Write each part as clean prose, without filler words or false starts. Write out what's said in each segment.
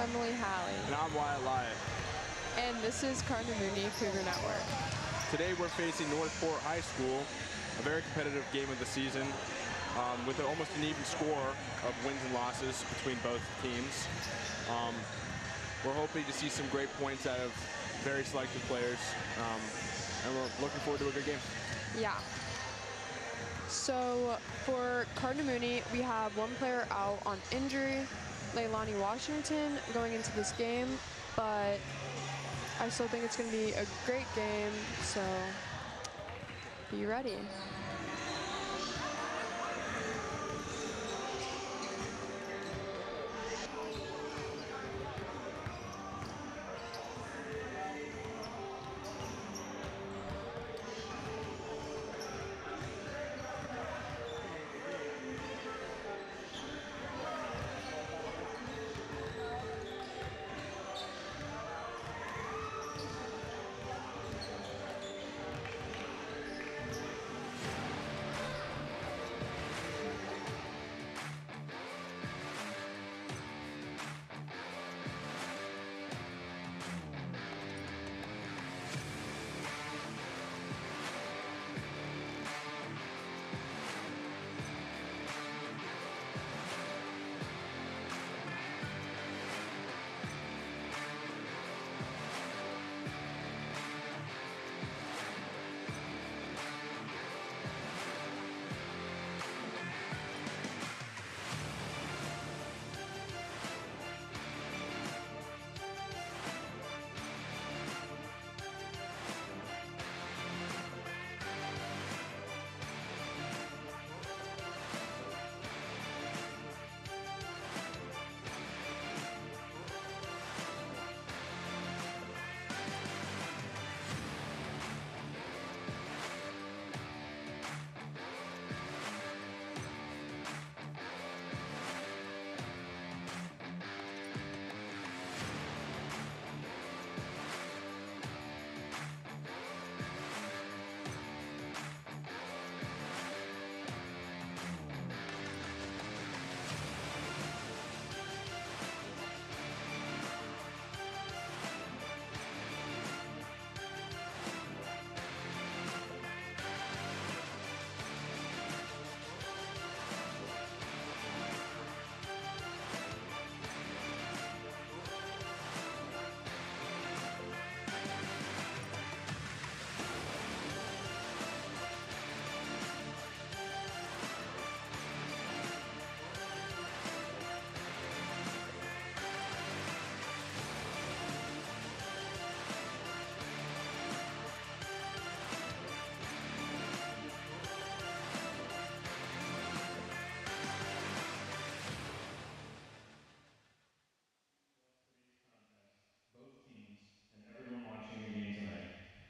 Emily Halley. And I'm Wyatt Lyon. And this is Cardinal Mooney Cougar Network. Today we're facing North Port High School, a very competitive game of the season, with almost an even score of wins and losses between both teams. We're hoping to see some great points out of very selected players, and we're looking forward to a good game. Yeah. So for Cardinal Mooney, we have one player out on injury, Leilani Washington, going into this game, but I still think it's going to be a great game, so be ready.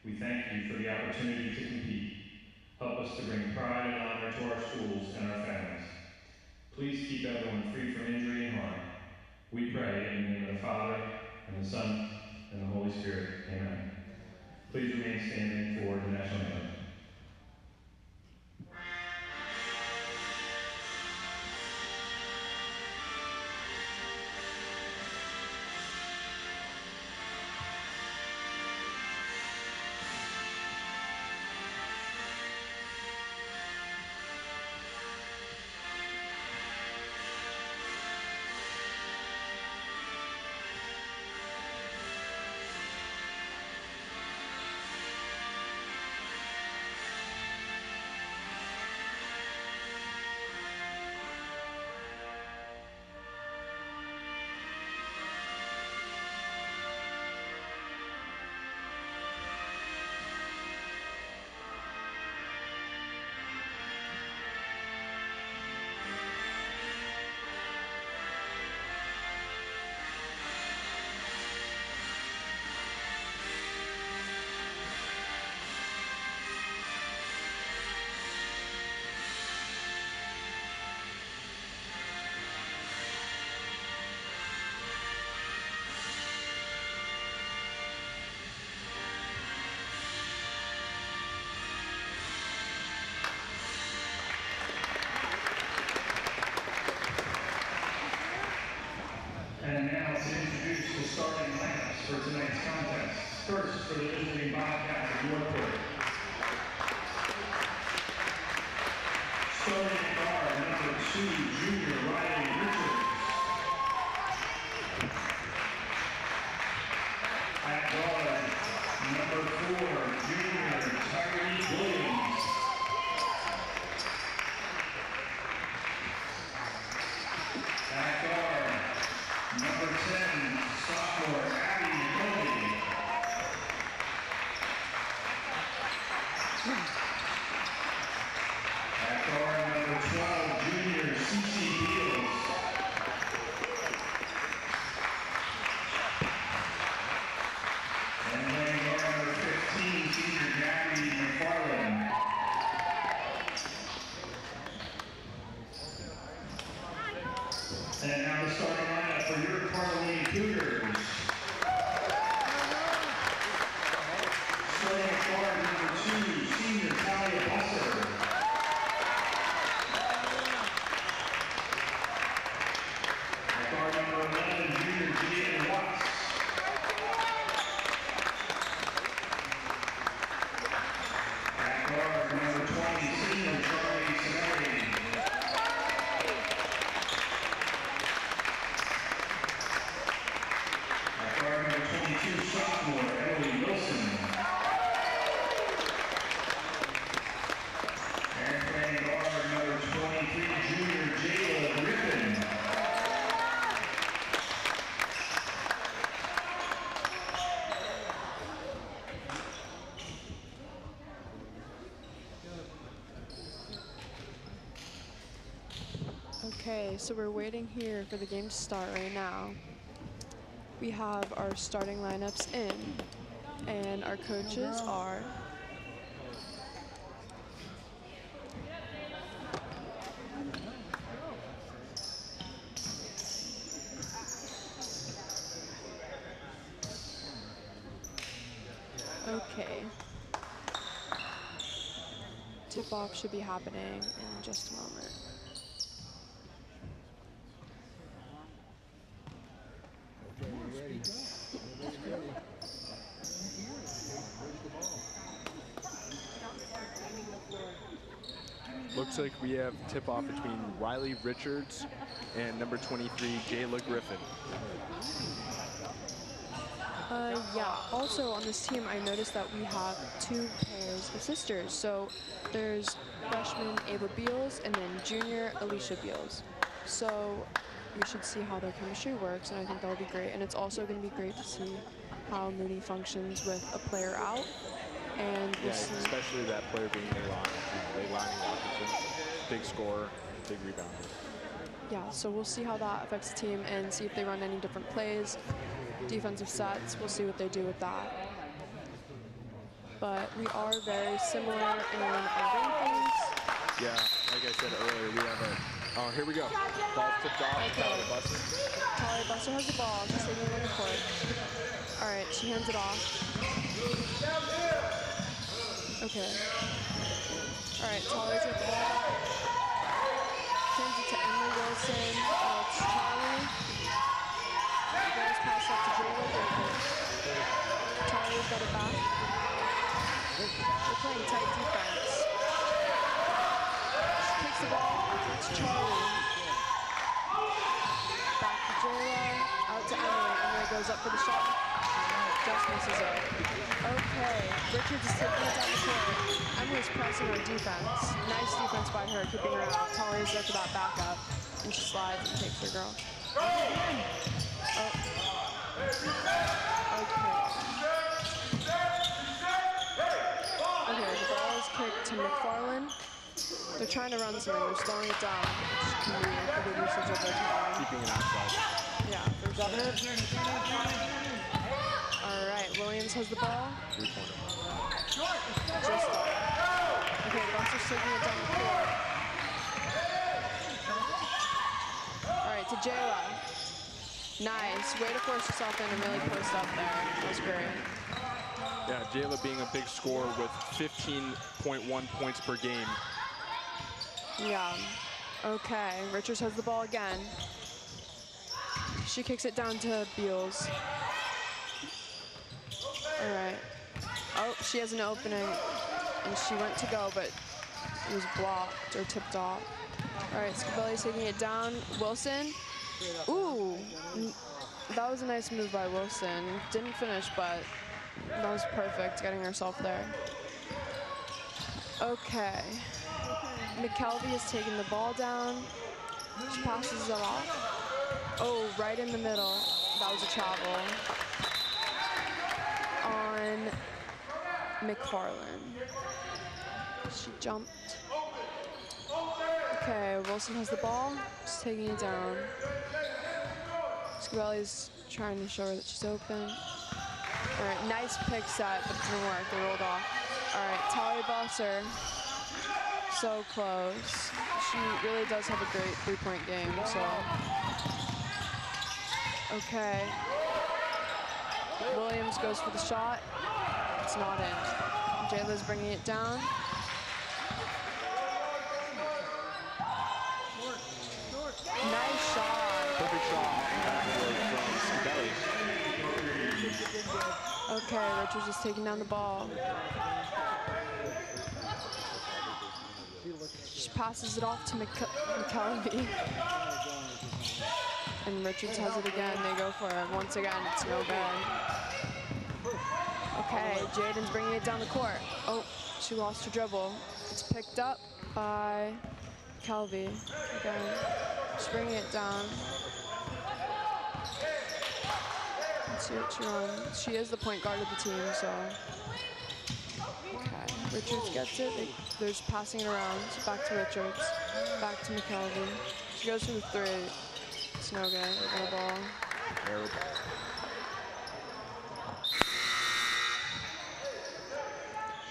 We thank you for the opportunity to compete. Help us to bring pride and honor to our schools and our families. Please keep everyone free from injury and harm. We pray in the name of the Father, and the Son, and the Holy Spirit. Amen. Please remain standing for the national anthem. And now to introduce the starting lineups for tonight's contest. First, for the visiting Bobcats of North Port. Starting at guard, number 2, junior Riley Richards. At guard, number 4, junior Tyree Williams. At guard, number 10, sophomore Abby Murray. At guard, number 12, junior Cece Beals. And playing guard number 15, senior Gabby McFarland. And now the starting lineup for your Cardinal Mooney Cougars. Starting at guard number 2, senior Talia Busser. At guard number 11, junior Jaden Watts. At guard number 20, senior Charlie Sinelli. At guard number 22, sophomore Emily Wilson. And playing guard number 23, junior Jayla Griffin. Okay, so we're waiting here for the game to start right now. We have our starting lineups in, and our coaches are okay. Tip-off should be happening in just a moment. Looks like we have tip-off between Riley Richards and number 23, Jayla Griffin. Yeah, also on this team, I noticed that we have 2 pairs of sisters. So there's freshman Ava Beals and then junior Alicia Beals. So we should see how their chemistry works, and I think that'll be great. And it's also going to be great to see how Mooney functions with a player out. And we'll see. Especially that player being Leilani Washington. Big scorer, big rebounder. Yeah, so we'll see how that affects the team and see if they run any different plays, defensive sets. We'll see what they do with that. But we are very similar in our rankings. Yeah, like I said earlier, we have a, oh, here we go. Ball tipped off, Talia Busser. Talia Busser has the ball, she's taking it on the court. All right, she hands it off. Okay. All right, Talia's got the ball. Hands it to Emily Wilson. It's Charlie. The ball's passed up to Jayla Griffin. Talia's got it back. They're playing tight defense. She takes the ball. It's Charlie. Back to Jayla. Out to Emily. Emily goes up for the shot. Just misses it. Okay, Richards is taking it down the court. Emily's pressing on defense. Nice defense by her, keeping her out. Talia's there for that backup. And she slides and takes her girl. Oh. Okay. Okay, the ball is kicked to McFarland. They're trying to run something. They're slowing it down. Which can be a good usage of their time. Keeping it outside. Yeah, for sure. All right, Williams has the ball. 3-pointer. Just okay, Busser's taking it down the court. All right, to Jayla. Nice. Way to force yourself in and really post up there. That was great. Yeah, Jayla being a big scorer with 15.1 points per game. Yeah. Okay, Richards has the ball again. She kicks it down to Beals. All right. Oh, she has an opening, and she went to go, but it was blocked or tipped off. All right, Scabelli's taking it down. Wilson. Ooh, that was a nice move by Wilson. Didn't finish, but that was perfect, getting herself there. Okay. McKelvey is taking the ball down. She passes it off. Oh, right in the middle. That was a travel on McFarland. She jumped. Okay, Wilson has the ball. She's taking it down. Scabelli's trying to show her that she's open. All right, nice pick set, but it didn't work. They rolled off. All right, Talia Busser. So close. She really does have a great three-point game, so. Okay. Williams goes for the shot. It's not in. Jayla's bringing it down. Nice shot. Perfect shot from Scabelli. Okay, Richards is taking down the ball. She passes it off to McKelvey. And Richards has it again. They go for it. Once again, it's no good. Okay, Jaden's bringing it down the court. Oh, she lost her dribble. It's picked up by McKelvey. Again, she's bringing it down. Let's see what she runs. She is the point guard of the team, so. Okay, Richards gets it. They're just passing it around. So back to Richards. Back to McKelvey. She goes for the three. It's no good. No ball. Terrible.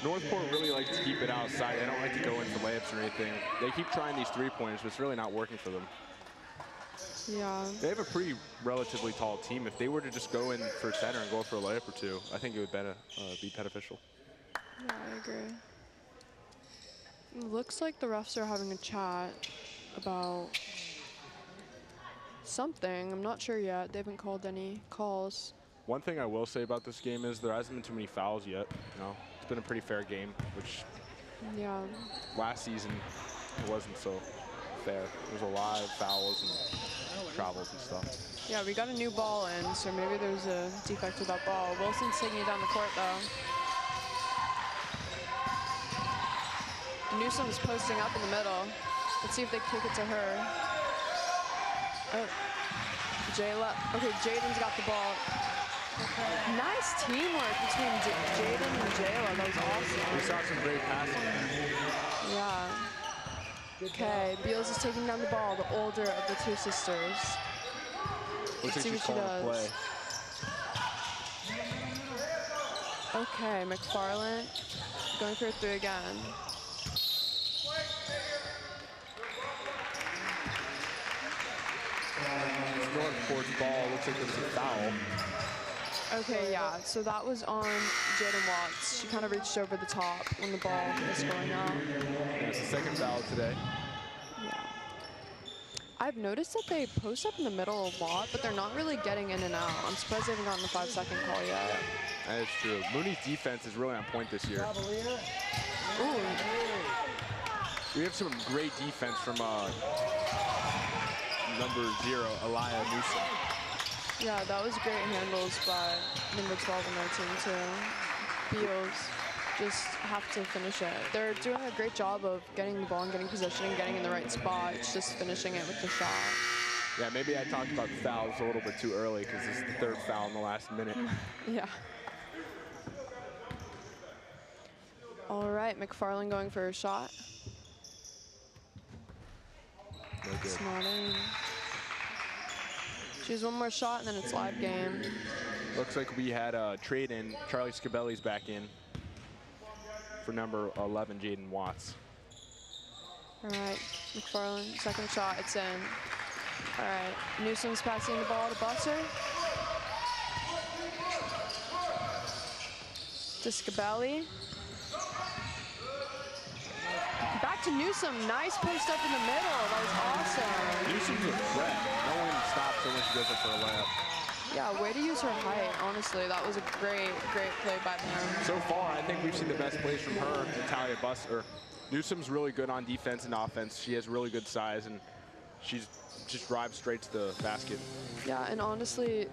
North Port really likes to keep it outside. They don't like to go into layups or anything. They keep trying these three-pointers, but it's really not working for them. Yeah. They have a pretty relatively tall team. If they were to just go in for center and go for a layup or two, I think it would be beneficial. Yeah, I agree. It looks like the refs are having a chat about something. I'm not sure yet. They haven't called any calls. One thing I will say about this game is there hasn't been too many fouls yet. You know, it's been a pretty fair game, which last season it wasn't so fair. There's a lot of fouls and travels and stuff. Yeah, we got a new ball in, so maybe there's a defect with that ball. Wilson's taking it down the court, though. Newsom's posting up in the middle. Let's see if they kick it to her. Oh, Jayla. Okay, Jaden's got the ball. Nice teamwork between Jaden and Jayla. That was awesome. We saw some great passing there. Yeah. Okay, Beals is taking down the ball, the older of the two sisters. Looks like see she's what she calling the does. play. Okay, McFarland going for a three again. North Port's ball. Looks like there's a foul. Okay, yeah, so that was on Jaden Watts. She kind of reached over the top when the ball was going out. Yeah, it's the second foul today. Yeah. I've noticed that they post up in the middle a lot, but they're not really getting in and out. I'm surprised they haven't gotten the 5-second call yet. That is true. Mooney's defense is really on point this year. Ooh. We have some great defense from number 0, Elia Newsom. Yeah, that was great handles by number 12 on their team too. Beals just have to finish it. They're doing a great job of getting the ball and getting position and getting in the right spot. It's just finishing it with the shot. Yeah, maybe I talked about the fouls a little bit too early because it's the third foul in the last minute. Yeah. All right, McFarland going for a shot. No good. It's not in. She has one more shot and then it's live game. Looks like we had a trade in. Charlie Scabelli's back in for number 11, Jaden Watts. All right, McFarland, second shot, it's in. All right, Newsom's passing the ball to Busser. To Scabelli. Back to Newsom, nice post up in the middle, that was awesome. Newsom's a threat. No one's stop, so when she goes up for a layup. Yeah, way to use her height, honestly. That was a great play by them. So far, I think we've seen the best plays from her and Talia Buster. Newsom's really good on defense and offense. She has really good size, and she's just drives straight to the basket. Yeah, and honestly,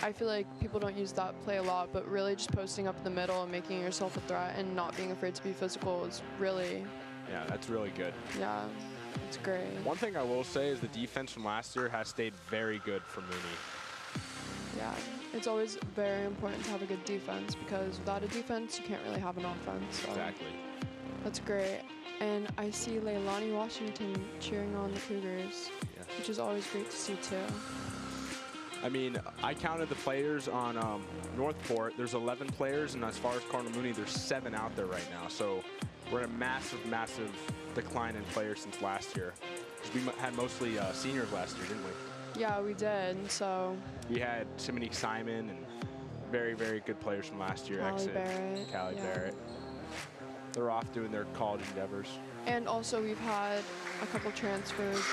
I feel like people don't use that play a lot, but really just posting up in the middle and making yourself a threat and not being afraid to be physical is really... Yeah, that's really good. Yeah, it's great. One thing I will say is the defense from last year has stayed very good for Mooney. Yeah, it's always very important to have a good defense because without a defense, you can't really have an offense. So Exactly. that's great. And I see Leilani Washington cheering on the Cougars, which is always great to see too. I mean, I counted the players on North Port. There's 11 players, and as far as Cardinal Mooney, there's 7 out there right now. So we're in a massive decline in players since last year. We had mostly seniors last year, didn't we? Yeah, we did. So we had Simony Simon and very good players from last year. Callie Barrett. Callie Barrett. They're off doing their college endeavors. And also we've had a couple transfers out.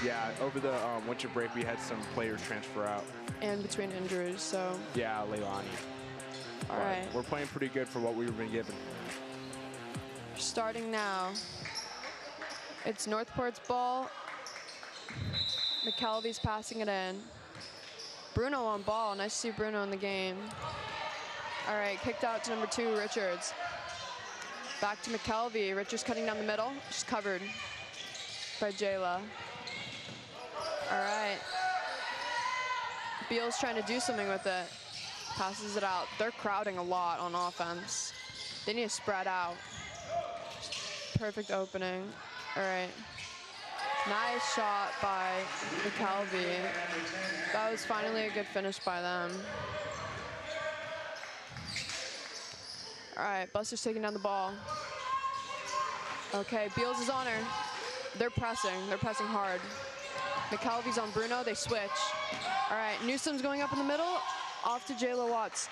Yeah, over the winter break, we had some players transfer out. And between injuries, so. Yeah, Leilani. All right. We're playing pretty good for what we've been given. Starting now. It's North Port's ball. McKelvey's passing it in. Bruno on ball. Nice to see Bruno in the game. All right, kicked out to number 2, Richards. Back to McKelvey. Richards cutting down the middle. She's covered by Jayla. All right. Beal's trying to do something with it. Passes it out. They're crowding a lot on offense. They need to spread out. Perfect opening. All right. Nice shot by McKelvey. That was finally a good finish by them. All right, Buster's taking down the ball. Okay, Beals is on her. They're pressing hard. McKelvey's on Bruno, they switch. All right, Newsom's going up in the middle, off to Jayla Watts.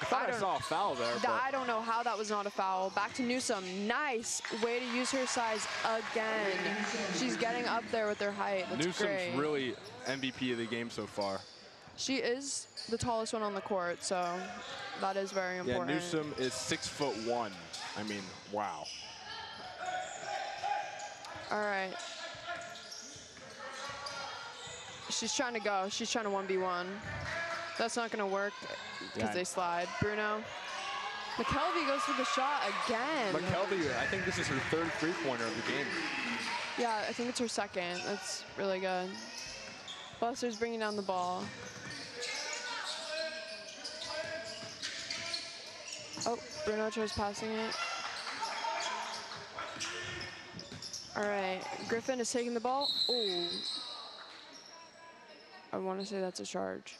I thought I saw a foul there. I don't know how that was not a foul. Back to Newsom, nice way to use her size again. She's getting up there with her height, that's Newsom's great. really MVP of the game so far. She is the tallest one on the court, so that is very important. Yeah, Newsom is 6'1". I mean, wow. All right. She's trying to go. She's trying to 1v1. That's not going to work because they slide. Bruno. McKelvey goes for the shot again. McKelvey, I think this is her 3rd three-pointer of the game. Yeah, I think it's her 2nd. That's really good. Buster's bringing down the ball. Oh, Bruno tries passing it. All right, Griffin is taking the ball. Ooh. I want to say that's a charge.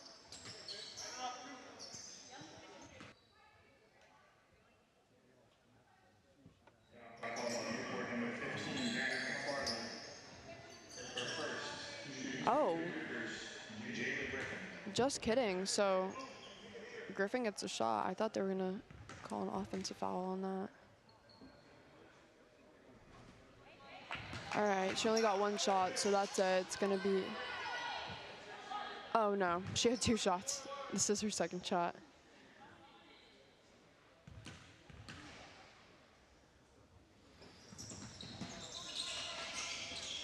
Oh. Just kidding. So Griffin gets a shot. I thought they were going to call an offensive foul on that. All right, she only got 1 shot, so that's it. It's going to be... Oh, no. She had 2 shots. This is her 2nd shot.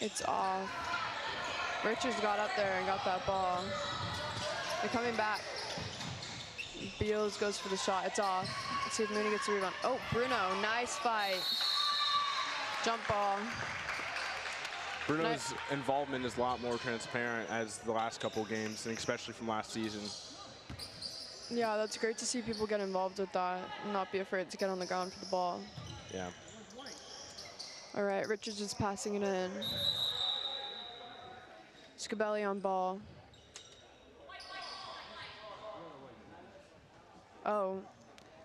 It's off. Richards got up there and got that ball. They're coming back. Beals goes for the shot. It's off. Let's see if Mooney gets a rebound. Oh, Bruno, nice fight. Jump ball. Bruno's involvement is a lot more transparent as the last couple games, and especially from last season. Yeah, that's great to see people get involved with that and not be afraid to get on the ground for the ball. Yeah. All right, Richards is passing it in. Scabelli on ball. Oh,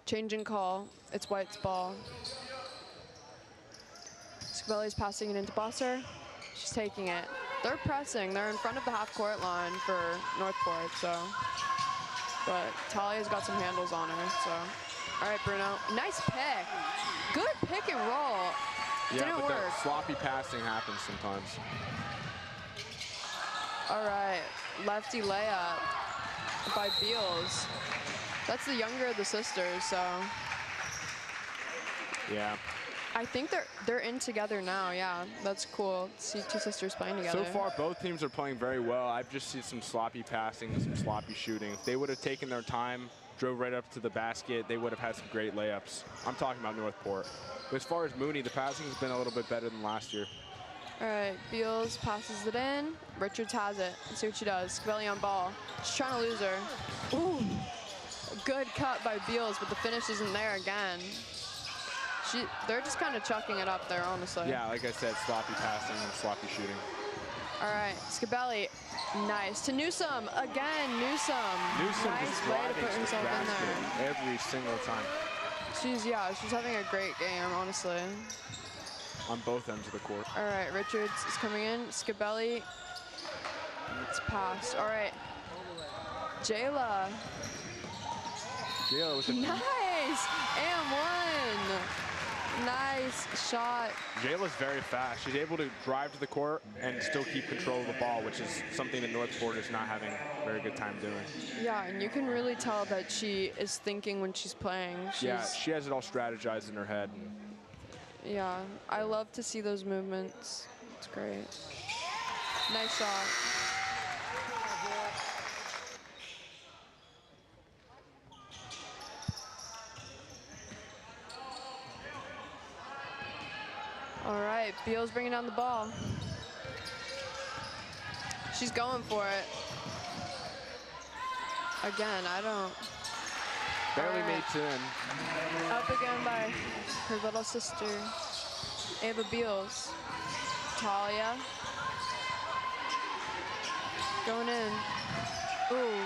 changing call. It's White's ball. Scabelli's passing it into Bosser. She's taking it. They're pressing. They're in front of the half-court line for North Port, so. But Talia's got some handles on her, so. All right, Bruno. Nice pick. Good pick and roll. Yeah, Didn't but work. that sloppy passing happens sometimes. All right. lefty layup by Beals. That's the younger of the sisters, so. Yeah. I think they're in together now, yeah. That's cool to see two sisters playing together. So far, both teams are playing very well. I've just seen some sloppy passing and some sloppy shooting. If they would have taken their time, drove right up to the basket, they would have had some great layups. I'm talking about North Port. But as far as Mooney, the passing has been a little bit better than last year. All right, Beals passes it in. Richards has it. Let's see what she does. Cabelli on ball. She's trying to lose her. Ooh, good cut by Beals, but the finish isn't there again. They're just kind of chucking it up there, honestly. Yeah, like I said, sloppy passing and sloppy shooting. All right, Scabelli, nice. To Newsome, again, Newsome. Newsome nice just way to driving put to the herself in basket there. every single time. She's having a great game, honestly. On both ends of the court. All right, Richards is coming in. Scabelli, it's passed. All right, Jayla. Jayla with a Nice, and one. Nice shot. Jayla's very fast. She's able to drive to the court and still keep control of the ball, which is something that North Port is not having a very good time doing. Yeah, and you can really tell that she is thinking when she's playing. Yeah, she has it all strategized in her head. Yeah, I love to see those movements. It's great. Nice shot. All right, Beal's bringing down the ball. She's going for it. Again, I don't. Barely made 10. Up again by her little sister, Ava Beals. Talia. Going in. Ooh,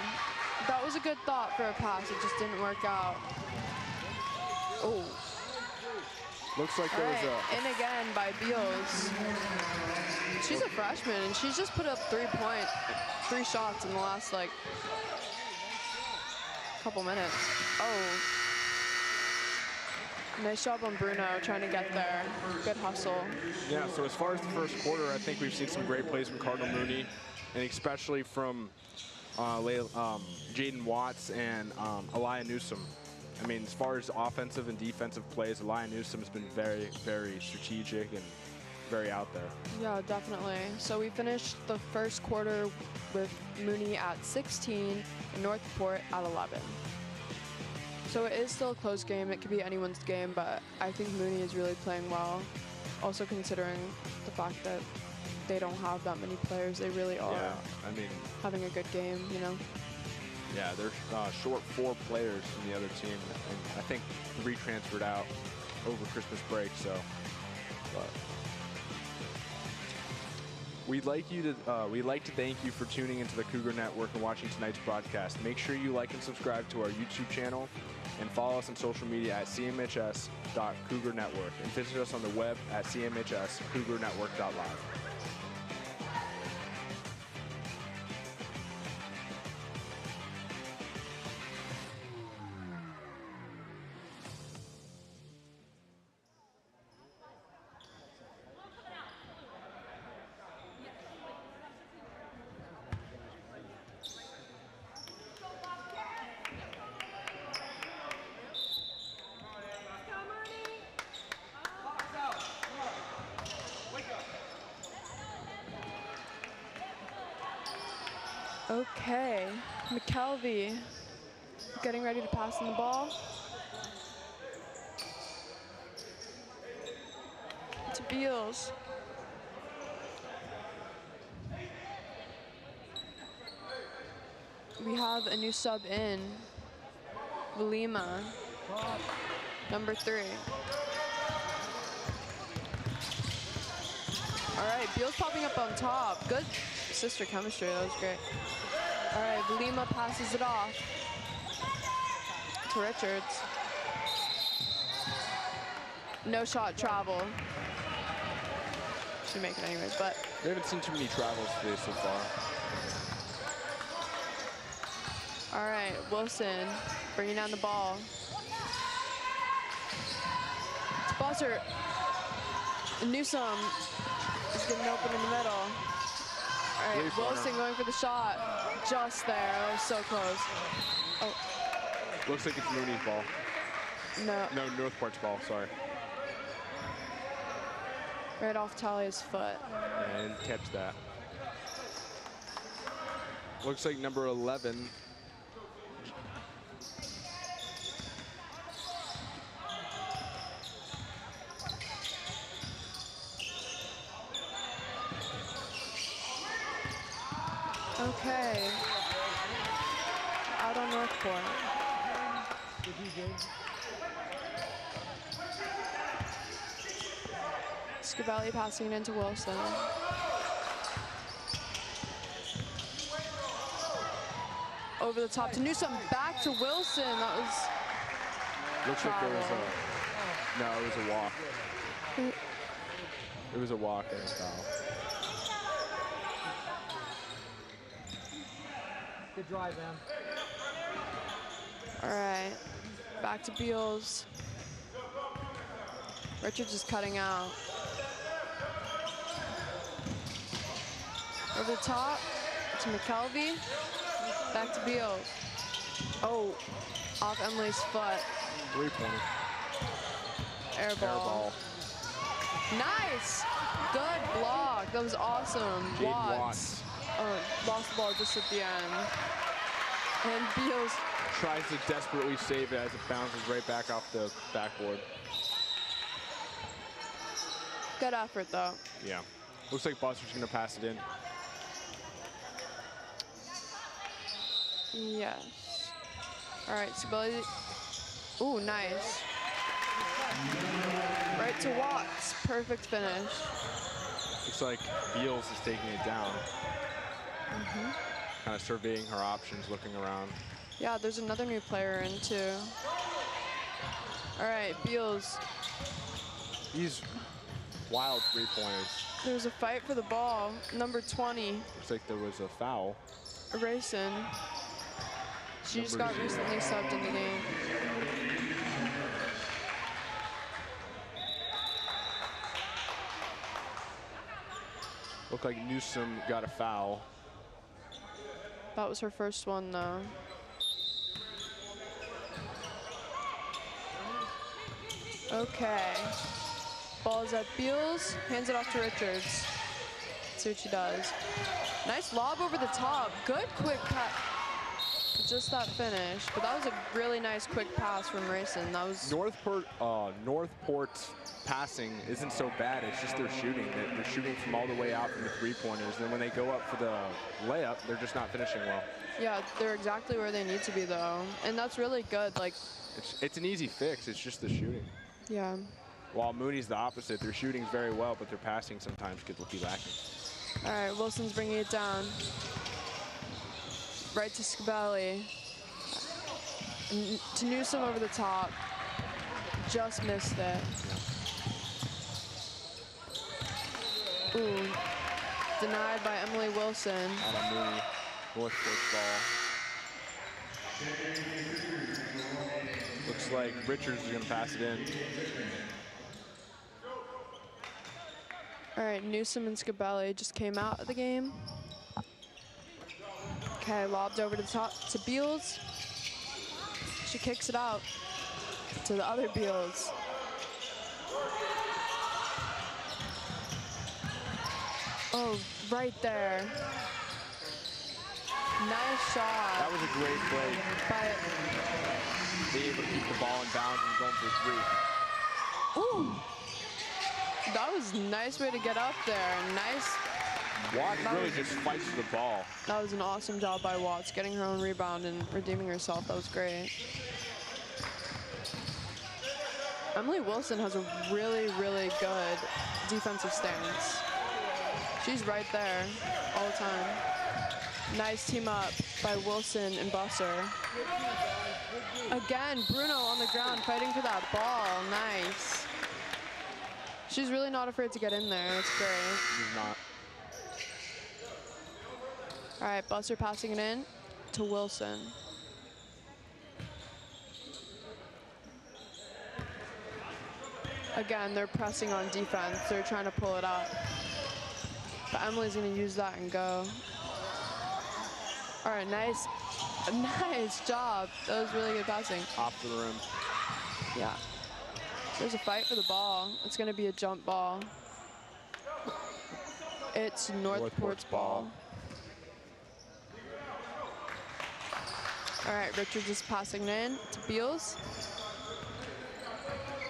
that was a good thought for a pass. It just didn't work out. Ooh. Looks like there was a... In again by Beals. She's a freshman, and she's just put up 3 shots in the last, like, couple minutes. Oh. Nice job on Bruno trying to get there. Good hustle. Yeah, so as far as the first quarter, I think we've seen some great plays from Cardinal Mooney, and especially from Jaden Watts and Elia Newsome. I mean, as far as offensive and defensive plays, Elia Newsome has been very, very strategic and very out there. Yeah, definitely. So we finished the first quarter with Mooney at 16 and North Port at 11. So it is still a close game. It could be anyone's game, but I think Mooney is really playing well. Also considering the fact that they don't have that many players, they really are having a good game, you know? Yeah, they're short 4 players from the other team, and I think 3 transferred out over Christmas break. So, but we'd like to thank you for tuning into the Cougar Network and watching tonight's broadcast. Make sure you like and subscribe to our YouTube channel, and follow us on social media at cmhs.cougarnetwork, and visit us on the web at cmhscougarnetwork.live. Okay, McKelvey getting ready to pass in the ball. To Beals. We have a new sub in, Valima, number 3. All right, Beals popping up on top. Good sister chemistry, that was great. All right, Valima passes it off to Richards. No shot travel. Should make it anyways, but. We haven't seen too many travels today so far. All right, Wilson bringing down the ball. It's Buzzer. Newsome is getting open in the middle. All All right, Wilson going for the shot. Just there. That was so close. Oh. Looks like it's Mooney's ball. No. No, North Port's ball, sorry. Right off Talia's foot. And catch that. Looks like number 11. Okay. Out on North Port. Scabelli passing it into Wilson. Over the top to Newsom, back to Wilson. That was Looks like there was a, no, it was a walk. It was a walk and a foul. Good drive, man. all right. Back to Beals. Richards is cutting out. Over the top to McKelvey. Back to Beals. Oh, off Emily's foot. 3-pointer. Air ball. Air ball. Nice. Good block. That was awesome. Watts. Lost the ball just at the end. And Beals Tries to desperately save it as it bounces right back off the backboard. good effort though. Yeah. Looks like Buster's gonna pass it in. Yes. All right, Scabelli. Ooh, nice. Right to Watts. Perfect finish. Looks like Beals is taking it down. Kind of surveying her options, looking around. Yeah, there's another new player in too. All right, Beals. These wild three-pointers. There's a fight for the ball. Number 20, Looks like there was a foul. Racing. She just got recently subbed in the game. Looked like Newsom got a foul. That was her first one though. Okay. Ball is at Beals, hands it off to Richards. See what she does. Nice lob over the top. Good quick cut. Just that finish, but that was a really nice quick pass from Racing. That was North Port's passing isn't so bad. It's just their shooting. They're shooting from all the way out from the three-pointers. Then when they go up for the layup, they're just not finishing well. yeah, they're exactly where they need to be though, and that's really good. Like, It's an easy fix. It's just the shooting. yeah. While Mooney's the opposite. Their shooting's very well, but their passing sometimes could be lacking. All right, Wilson's bringing it down. Right to Scabelli. To Newsom over the top. Just missed it. Ooh. Denied by Emily Wilson. Out on Mooney. North Port's ball. Looks like Richards is going to pass it in. All right, Newsom and Scabelli just came out of the game. Okay, lobbed over to the top to Beals. She kicks it out to the other Beals. Oh, right there. Nice shot. That was a great play. But, Being able to keep the ball in bounds and going for three. ooh. That was a nice way to get up there. Nice. Watts really just fights for the ball. That was an awesome job by Watts, getting her own rebound and redeeming herself. That was great. Emily Wilson has a really, really good defensive stance. She's right there all the time. Nice team up by Wilson and Busser. Again, Bruno on the ground fighting for that ball. Nice. She's really not afraid to get in there. It's great. She's not. All right, Busser passing it in to Wilson. Again, they're pressing on defense. They're trying to pull it up. But Emily's gonna use that and go. All right, nice job. That was really good passing. Off the rim. Yeah. There's a fight for the ball. It's gonna be a jump ball. It's North Port's ball. All right, Richards is passing it in to Beals.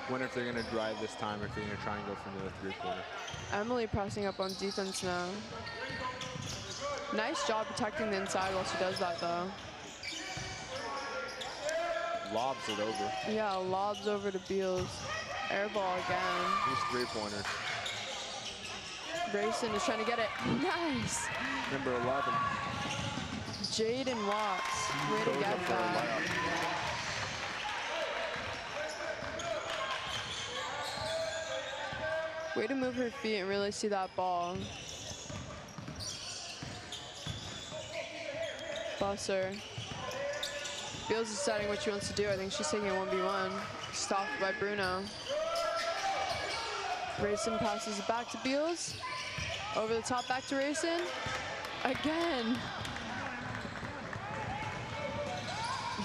Wonder if they're gonna drive this time, or if they're gonna try and go for the three-pointer. Emily pressing up on defense now. Nice job protecting the inside while she does that, though. Lobs it over. Yeah, lobs over to Beals. Air ball again. These three-pointers. Grayson is trying to get it. Nice. Number 11. Jaden Watts. Way to Goes get up for a that. layup. Way to move her feet and really see that ball. Busser. Beals is deciding what she wants to do. I think she's taking a 1v1. Stopped by Bruno. Rayson passes it back to Beals. Over the top, back to Rayson. Again.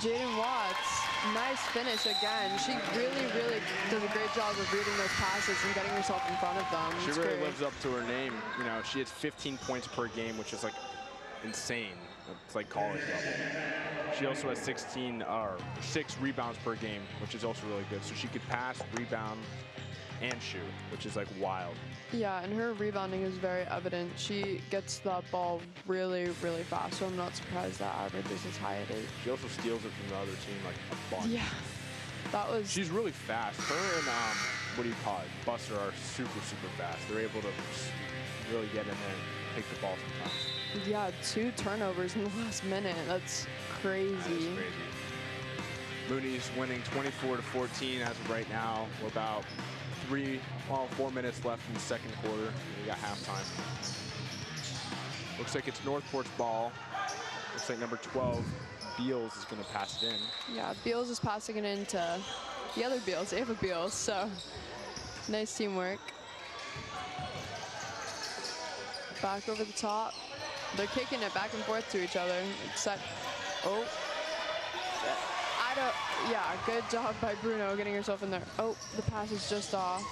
Jaden Watts, nice finish again. She really, really does a great job of reading those passes and getting herself in front of them. She It's really great. lives up to her name. You know, she has 15 points per game, which is like insane. It's like college level. She also has 6 rebounds per game, which is also really good. So she could pass, rebound, and shoot, which is like wild. Yeah, and her rebounding is very evident. She gets that ball really, really fast, so I'm not surprised that average is as high as it is. She also steals it from the other team like a bunch. Yeah, that was... She's really fast. Her and, what do you call it, Buster are super, super fast. They're able to really get in there and take the ball sometimes. Yeah, 2 turnovers in the last minute. That's crazy. That is crazy. Mooney's winning 24-14 as of right now. We're about 4 minutes left in the second quarter. We got halftime. Looks like it's North Port's ball. Looks like number 12, Beals, is going to pass it in. Yeah, Beals is passing it in to the other Beals, Ava Beals, so nice teamwork. Back over the top. They're kicking it back and forth to each other. Oh. Yeah, good job by Bruno getting herself in there. Oh, the pass is just off.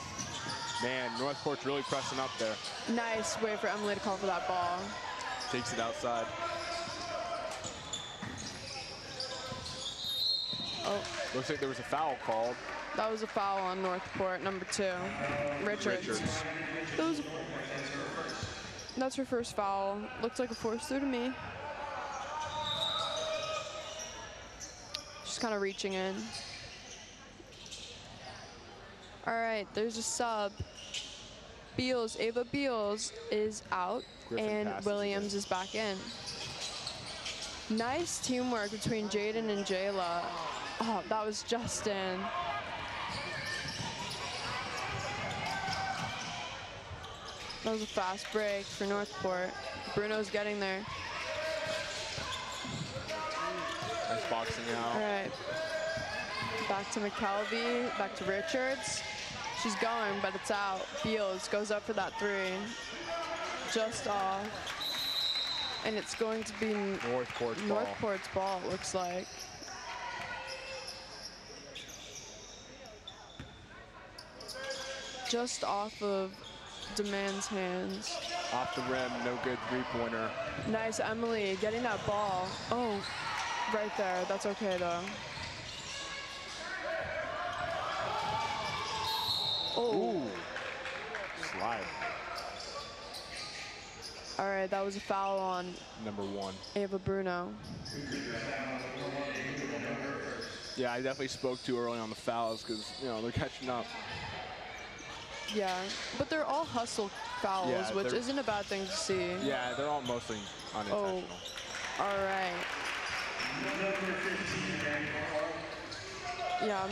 Man, North Port's really pressing up there. Nice way for Emily to call for that ball. Takes it outside. Oh. Looks like there was a foul called. That was a foul on North Port, number 2. Richards. That's her first foul. Looks like a force through to me. She's kind of reaching in. All right, there's a sub. Beals, Ava Beals is out, Griffin and Williams is back in. Nice teamwork between Jaden and Jayla. Oh, that was Justin. That was a fast break for North Port. Bruno's getting there. Nice boxing out. All right. Back to McKelvey, back to Richards. She's going, but it's out. Beals goes up for that 3. Just off. And it's going to be North Port's ball, it looks like. Just off of Demand's hands. Off the rim, no good three-pointer. Nice, Emily getting that ball. Oh, right there. That's okay, though. Oh. Ooh. Slide. All right, that was a foul on Number 1. Ava Bruno. Yeah, I definitely spoke too early on the fouls because, you know, they're catching up. Yeah, but they're all hustle fouls, Yeah, which isn't a bad thing to see. Yeah, they're all mostly unintentional. Oh, all right. Yeah,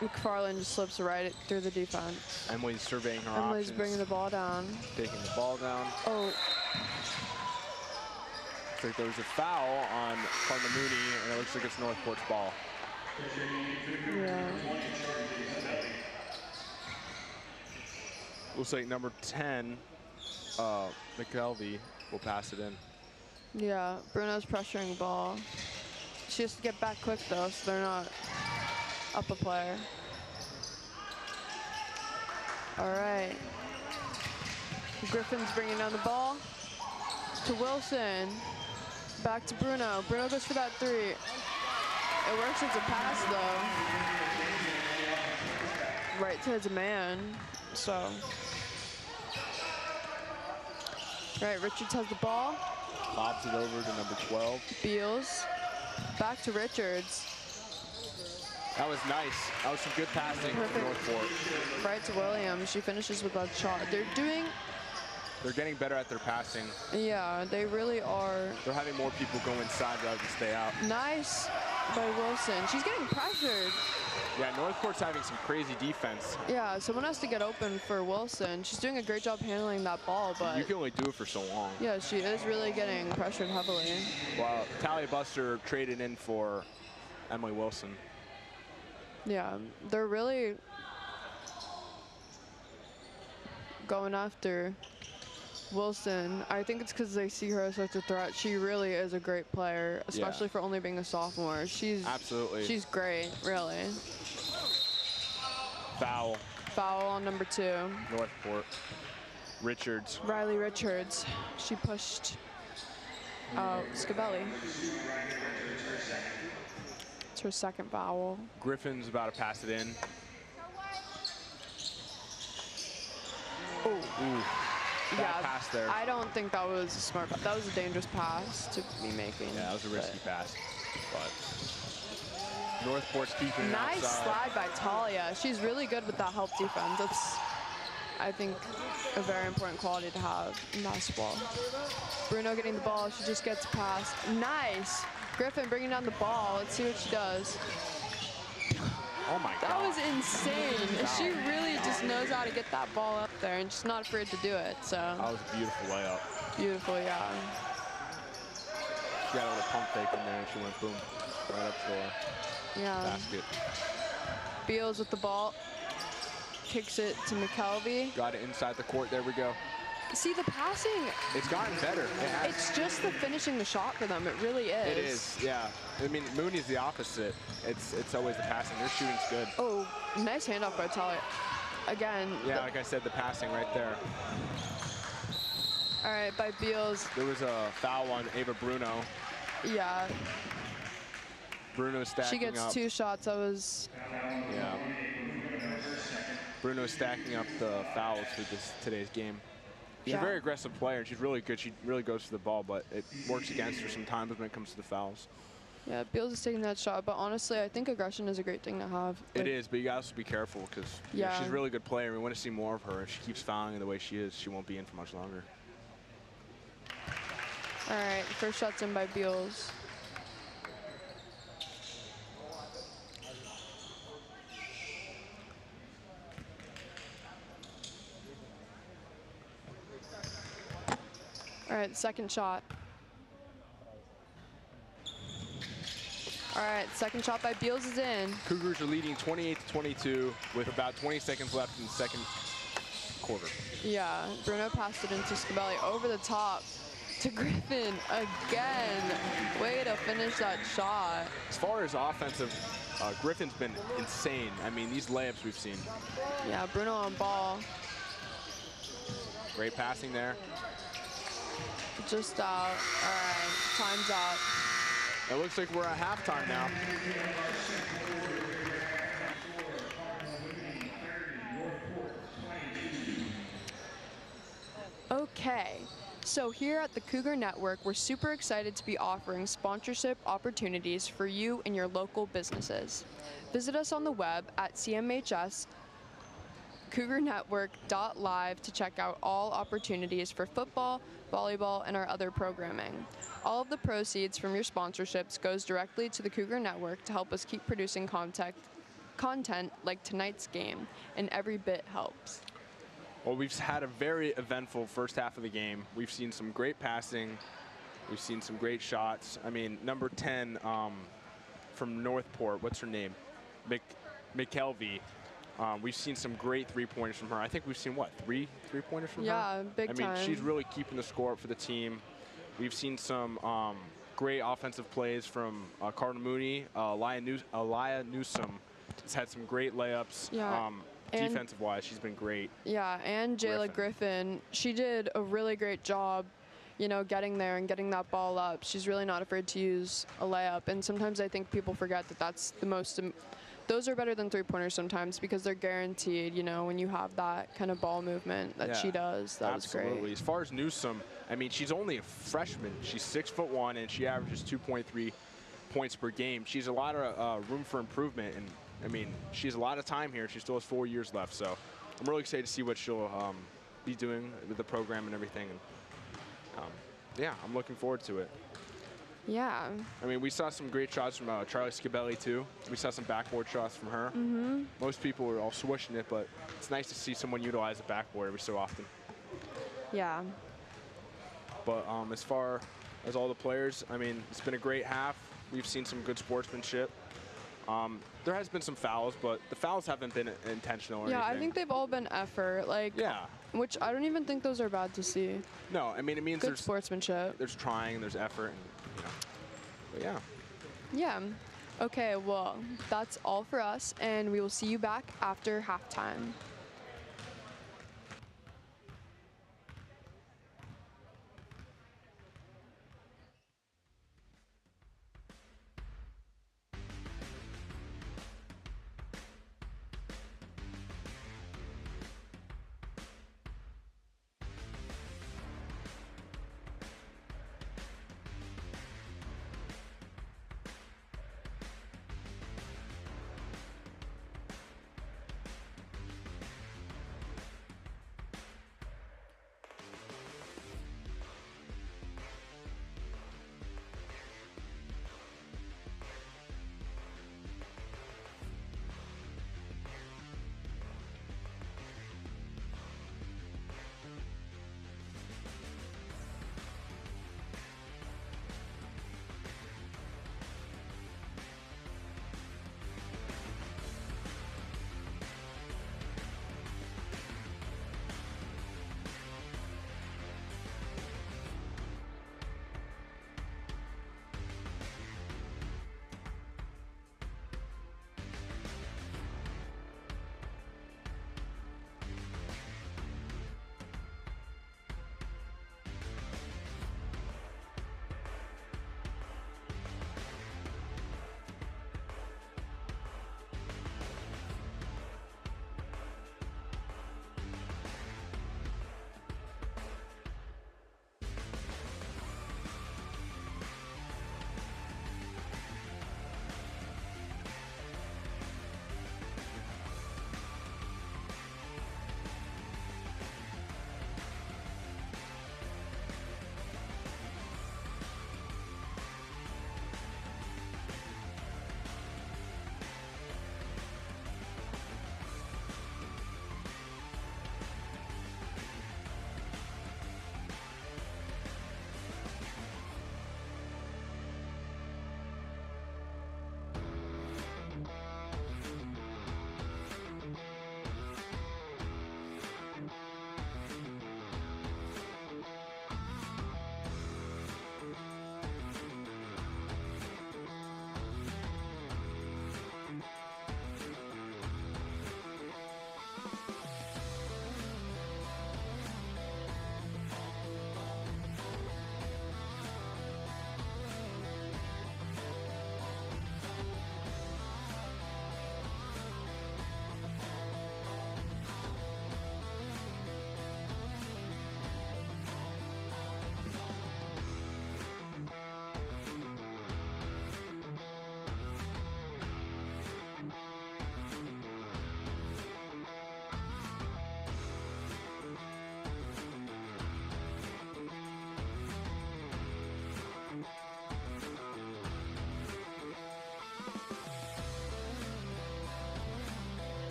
McFarland just slips right through the defense. Emily's surveying her Emily's options. bringing the ball down. Taking the ball down. Oh. Looks like there was a foul on Cardinal Mooney, and it looks like it's North Port's ball. Yeah. Looks like number 10, McKelvey will pass it in. Yeah, Bruno's pressuring the ball. She has to get back quick though, so they're not up a player. All right. Griffin's bringing down the ball to Wilson. Back to Bruno. Bruno goes for that 3. It works as a pass though. Right to his man. So. Right, Richards has the ball. Lobs it over to number 12. Beals. Back to Richards. That was nice. That was some good passing from North Port. Right to Williams. She finishes with that shot. They're getting better at their passing. Yeah, they really are. They're having more people go inside rather than stay out. Nice by Wilson. She's getting pressured. Yeah, North Port's having some crazy defense. Yeah, someone has to get open for Wilson. She's doing a great job handling that ball, but you can only do it for so long. yeah, she is really getting pressured heavily. Well, Talia Buster traded in for Emily Wilson. Yeah, they're really going after Wilson. I think it's because they see her as such a threat. She really is a great player, especially for only being a sophomore. Absolutely. She's great, really. Foul. Foul on number 2. North Port. Richards. Riley Richards. She pushed out Scabelli. It's her second foul. Griffin's about to pass it in. Ooh. Bad pass there. I don't think that was a smart pass. That was a dangerous pass to be making. Yeah, that was a risky pass. But North Port's keeping it nice outside. slide by Talia. She's really good with that help defense. That's, I think, a very important quality to have in basketball. Bruno getting the ball. She just gets past. Nice. Griffin bringing down the ball. Let's see what she does. Oh my God. That was insane. Wow. She really just knows how to get that ball up there and she's not afraid to do it, so. That was a beautiful layup. Beautiful, yeah. She got a little pump fake in there and she went boom, right up to the basket. Beals with the ball. Kicks it to McKelvey. Got it inside the court, there we go. See, the passing. It's gotten better. It's just the finishing the shot for them. It really is. It is, yeah. I mean, Mooney's the opposite. It's always the passing. Their shooting's good. Oh, nice handoff by Talia. Again. Yeah, like I said, the passing right there. All right, by Beals. There was a foul on Ava Bruno. Yeah. Bruno stacking up. She gets 2 shots. That was. Yeah. Bruno's stacking up the fouls for today's game. She's a very aggressive player, and she's really good. She really goes for the ball, but it works against her sometimes when it comes to the fouls. Yeah, Beals is taking that shot, but honestly, I think aggression is a great thing to have. It is, but you gotta also be careful because she's a really good player. We want to see more of her. If she keeps fouling the way she is, she won't be in for much longer. All right, first shot's in by Beals. All right, second shot. All right, second shot by Beals is in. Cougars are leading 28-22 with about 20 seconds left in the second quarter. Yeah, Bruno passed it into Scabelli over the top to Griffin again. Way to finish that shot. As far as offensive, Griffin's been insane. I mean, these layups we've seen. Yeah, Bruno on ball. Great passing there. Just out. All right, time's out. It looks like we're at halftime now. Okay, so here at the Cougar Network, we're super excited to be offering sponsorship opportunities for you and your local businesses. Visit us on the web at cmhscougارnetwork.live to check out all opportunities for football, volleyball, and our other programming. All of the proceeds from your sponsorships goes directly to the Cougar Network to help us keep producing content like tonight's game, and every bit helps. Well, we've had a very eventful first half of the game. We've seen some great passing. We've seen some great shots. I mean, number 10 from North Port, what's her name? McKelvey. We've seen some great three-pointers from her. I think we've seen, what, three three-pointers from her? Yeah, big time. I mean, she's really keeping the score up for the team. We've seen some great offensive plays from Cardinal Mooney. Elia Newsom has had some great layups. Yeah. Defensive-wise, she's been great. Yeah, and Jayla Griffin, she did a really great job, you know, getting there and getting that ball up. She's really not afraid to use a layup, and sometimes I think people forget that that's the most. Those are better than three-pointers sometimes because they're guaranteed, you know, when you have that kind of ball movement that she does. That was great. Absolutely. As far as Newsom, I mean, she's only a freshman. She's 6'1", and she averages 2.3 points per game. She's a lot of room for improvement, and I mean, she has a lot of time here. She still has 4 years left, so I'm really excited to see what she'll be doing with the program and everything. And yeah, I'm looking forward to it. Yeah. I mean, we saw some great shots from Charlie Scabelli, too. We saw some backboard shots from her. Most people were all swishing it, but it's nice to see someone utilize the backboard every so often. Yeah. But as far as all the players, I mean, it's been a great half. We've seen some good sportsmanship. There has been some fouls, but the fouls haven't been intentional or anything. Yeah, I think they've all been effort. Like, yeah. Which I don't even think those are bad to see. No, I mean, it means good sportsmanship. There's trying, there's effort, and, you know. But yeah. Yeah. Okay, well, that's all for us, and we will see you back after halftime.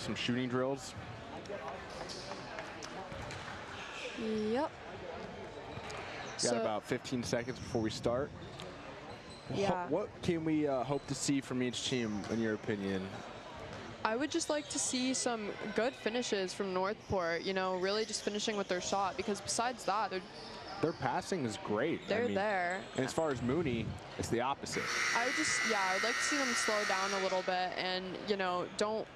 some shooting drills. Yep. Got about 15 seconds before we start. Yeah. What can we hope to see from each team, in your opinion? I would just like to see some good finishes from North Port, you know, really just finishing with their shot, because besides that, their passing is great. They're there. And as far as Mooney, it's the opposite. I would like to see them slow down a little bit and, you know, don't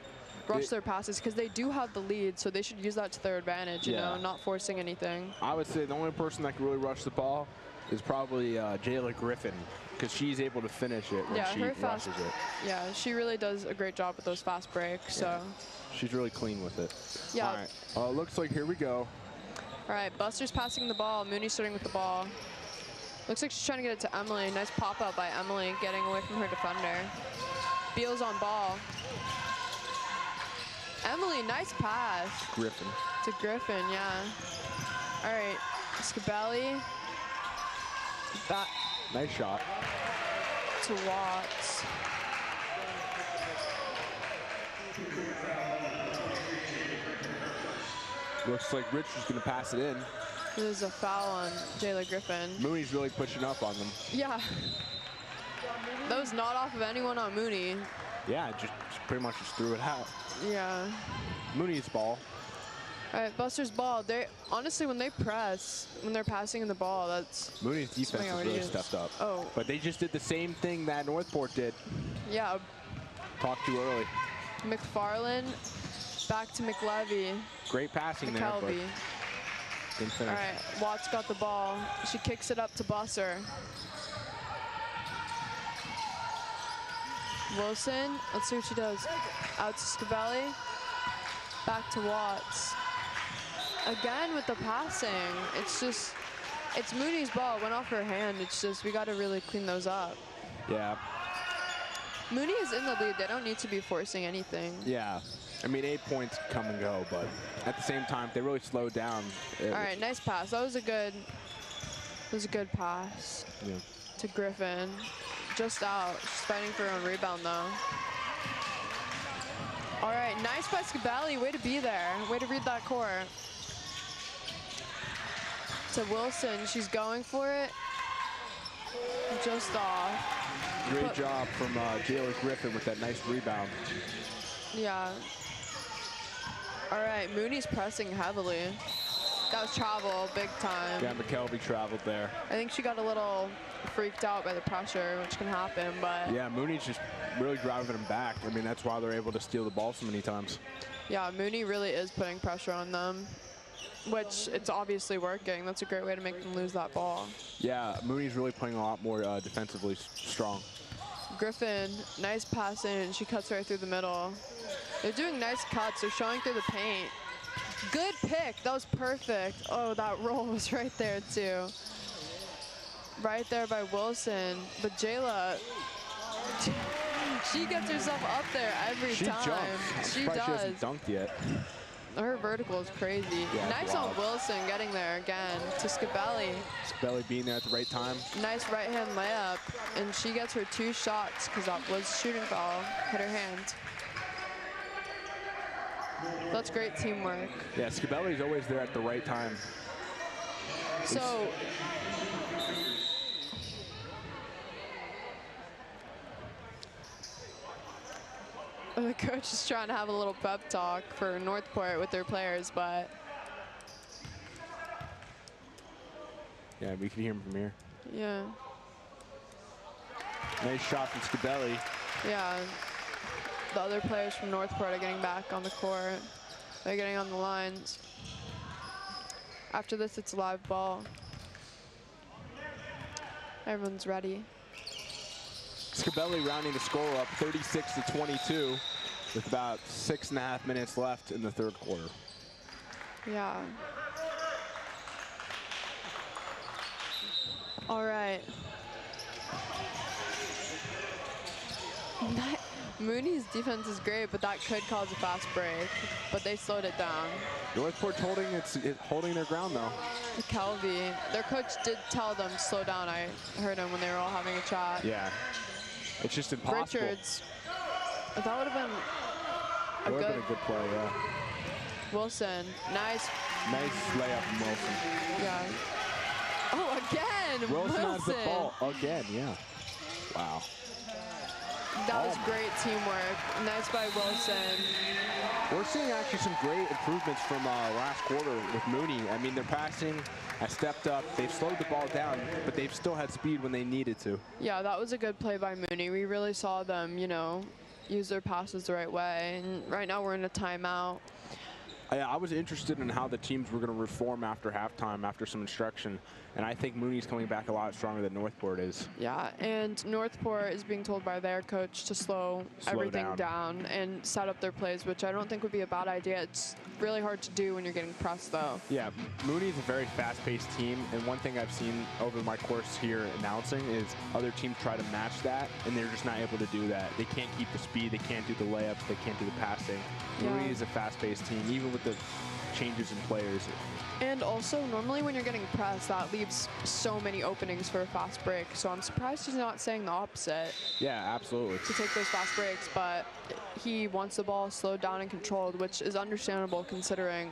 rush their passes, because they do have the lead, so they should use that to their advantage, you know, not forcing anything. I would say the only person that can really rush the ball is probably Jayla Griffin, because she's able to finish it when she rushes it. Yeah, she really does a great job with those fast breaks. So she's really clean with it. Yeah. All right. Looks like here we go. All right, Buster's passing the ball. Mooney's starting with the ball. Looks like she's trying to get it to Emily. Nice pop up by Emily, getting away from her defender. Beal's on ball. Emily, nice pass. Griffin. To Griffin, yeah. All right, Scabelli. That. Nice shot. To Watts. Looks like Rich is going to pass it in. There's a foul on Jayla Griffin. Mooney's really pushing up on them. Yeah. That was not off of anyone on Mooney. Yeah, just pretty much just threw it out. Yeah. Mooney's ball. All right, Buster's ball. They honestly, when they press, when they're passing the ball, that's Mooney's defense has really stepped up. Oh. But they just did the same thing that North Port did. Yeah. Talked too early. McFarland, back to McLevy. Great passing there, but didn't finish. All right, Watts got the ball. She kicks it up to Busser. Wilson, let's see what she does. Out to Scabelli, back to Watts. Again with the passing, it's Mooney's ball, it went off her hand. It's just, we gotta really clean those up. Yeah. Mooney is in the lead, they don't need to be forcing anything. Yeah, I mean 8 points come and go, but at the same time, if they really slowed down. All right, nice pass, that was a good pass to Griffin. Just out, she's fighting for her own rebound though. All right, nice by Scabelli, way to be there. Way to read that court. To Wilson, she's going for it. Just off. Great job from Jayla Griffin with that nice rebound. Yeah. All right, Mooney's pressing heavily. That was travel, big time. Yeah, McKelvey traveled there. I think she got a little freaked out by the pressure, which can happen, but... Yeah, Mooney's just really driving them back. I mean, that's why they're able to steal the ball so many times. Yeah, Mooney really is putting pressure on them, which it's obviously working. That's a great way to make them lose that ball. Yeah, Mooney's really playing a lot more defensively strong. Griffin, nice pass in. She cuts right through the middle. They're doing nice cuts. They're showing through the paint. Good pick. That was perfect. Oh, that roll was right there, too. Right there by Wilson. But Jayla, she gets herself up there every time. Jumps. She does. She hasn't does. dunked yet. Her vertical is crazy. Yeah, nice on Wilson getting there again to Scabelli. Scabelli being there at the right time. Nice right-hand layup. And she gets her 2 shots because that was shooting foul. Hit her hand. That's great teamwork. Yeah, Scabelli's always there at the right time. So, the coach is trying to have a little pep talk for North Port with their players, but... Yeah, we can hear him from here. Yeah. Nice shot from Scabelli. Yeah. The other players from North Port are getting back on the court. They're getting on the lines. After this, it's live ball. Everyone's ready. Scabelli rounding the score up 36-22 with about 6.5 minutes left in the third quarter. Yeah. All right. Mooney's defense is great, but that could cause a fast break. But they slowed it down. Northport's holding their ground though. McKelvey, their coach did tell them slow down. I heard him when they were all having a chat. Yeah, it's just impossible. Richards, that would have been That would have been a good play, yeah. Wilson, nice layup from Wilson. Yeah. Oh, again, Wilson has the ball again, yeah. Wow. That was great teamwork. Nice by Wilson. We're seeing actually some great improvements from last quarter with Mooney. I mean, their passing has stepped up. They've slowed the ball down, but they've still had speed when they needed to. Yeah, that was a good play by Mooney. We really saw them, you know, use their passes the right way. And right now we're in a timeout. I was interested in how the teams were going to reform after halftime, after some instruction. And I think Mooney's coming back a lot stronger than North Port is. Yeah, and North Port is being told by their coach to slow everything down and set up their plays, which I don't think would be a bad idea. It's really hard to do when you're getting pressed, though. Yeah, Mooney's a very fast-paced team, and one thing I've seen over my course here announcing is other teams try to match that, and they're just not able to do that. They can't keep the speed, they can't do the layups, they can't do the passing. Yeah. Mooney is a fast-paced team, even with the changes in players. And also, normally when you're getting pressed, that leaves so many openings for a fast break. So I'm surprised he's not saying the opposite. Yeah, absolutely. To take those fast breaks, but he wants the ball slowed down and controlled, which is understandable considering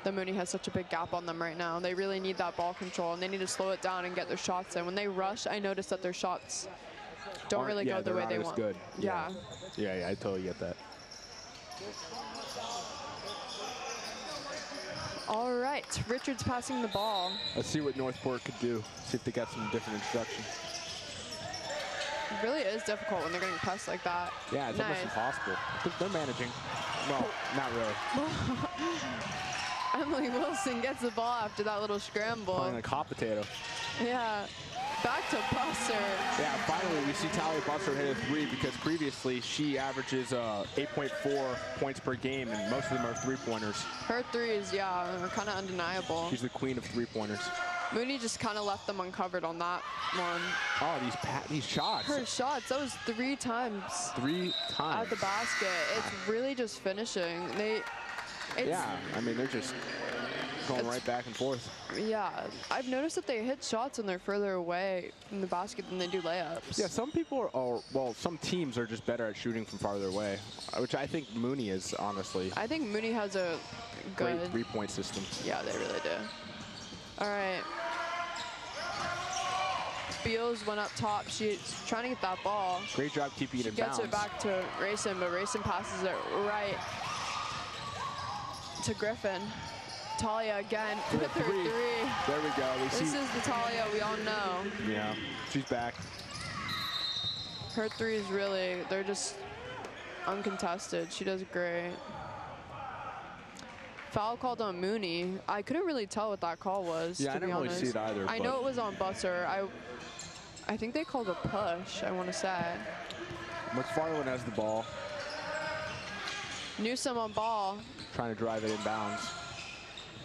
the Mooney has such a big gap on them right now. They really need that ball control, and they need to slow it down and get their shots in. When they rush, I notice that their shots don't really go the way they want. Good. Yeah. Yeah, I totally get that. All right, Richards passing the ball. Let's see what North Port could do. See if they got some different instruction. It really is difficult when they're getting pressed like that. Yeah, it's almost impossible. They're managing. Well, not really. Emily Wilson gets the ball after that little scramble. Playing a hot potato. Yeah. Back to Busser. Yeah, finally we see Talia Busser hit a three, because previously she averages 8.4 points per game, and most of them are three-pointers. Her threes, yeah, are kind of undeniable. She's the queen of three-pointers. Mooney just kind of left them uncovered on that one. Oh, these shots. Her shots, that was 3 times. 3 times. At the basket. It's really just finishing. Yeah, I mean, they're just going right back and forth. Yeah, I've noticed that they hit shots when they're further away from the basket than they do layups. Yeah, some people well, some teams are just better at shooting from farther away, which I think Mooney is, honestly. I think Mooney has a good great three-point system. Yeah, they really do. All right. Beals went up top. She's trying to get that ball. Great job keeping it in bounds. Gets it back to Rayson, but Rayson passes it right to Griffin. Talia again with her three. There we go. This is the Talia we all know. Yeah, she's back. Her threes really, they're just uncontested. She does great. Foul called on Mooney. I couldn't really tell what that call was, yeah, to be honest. I didn't really see it either. I know it was on Busser. I think they called a push, I want to say. McFarland has the ball. Newsom on ball. Trying to drive it in bounds.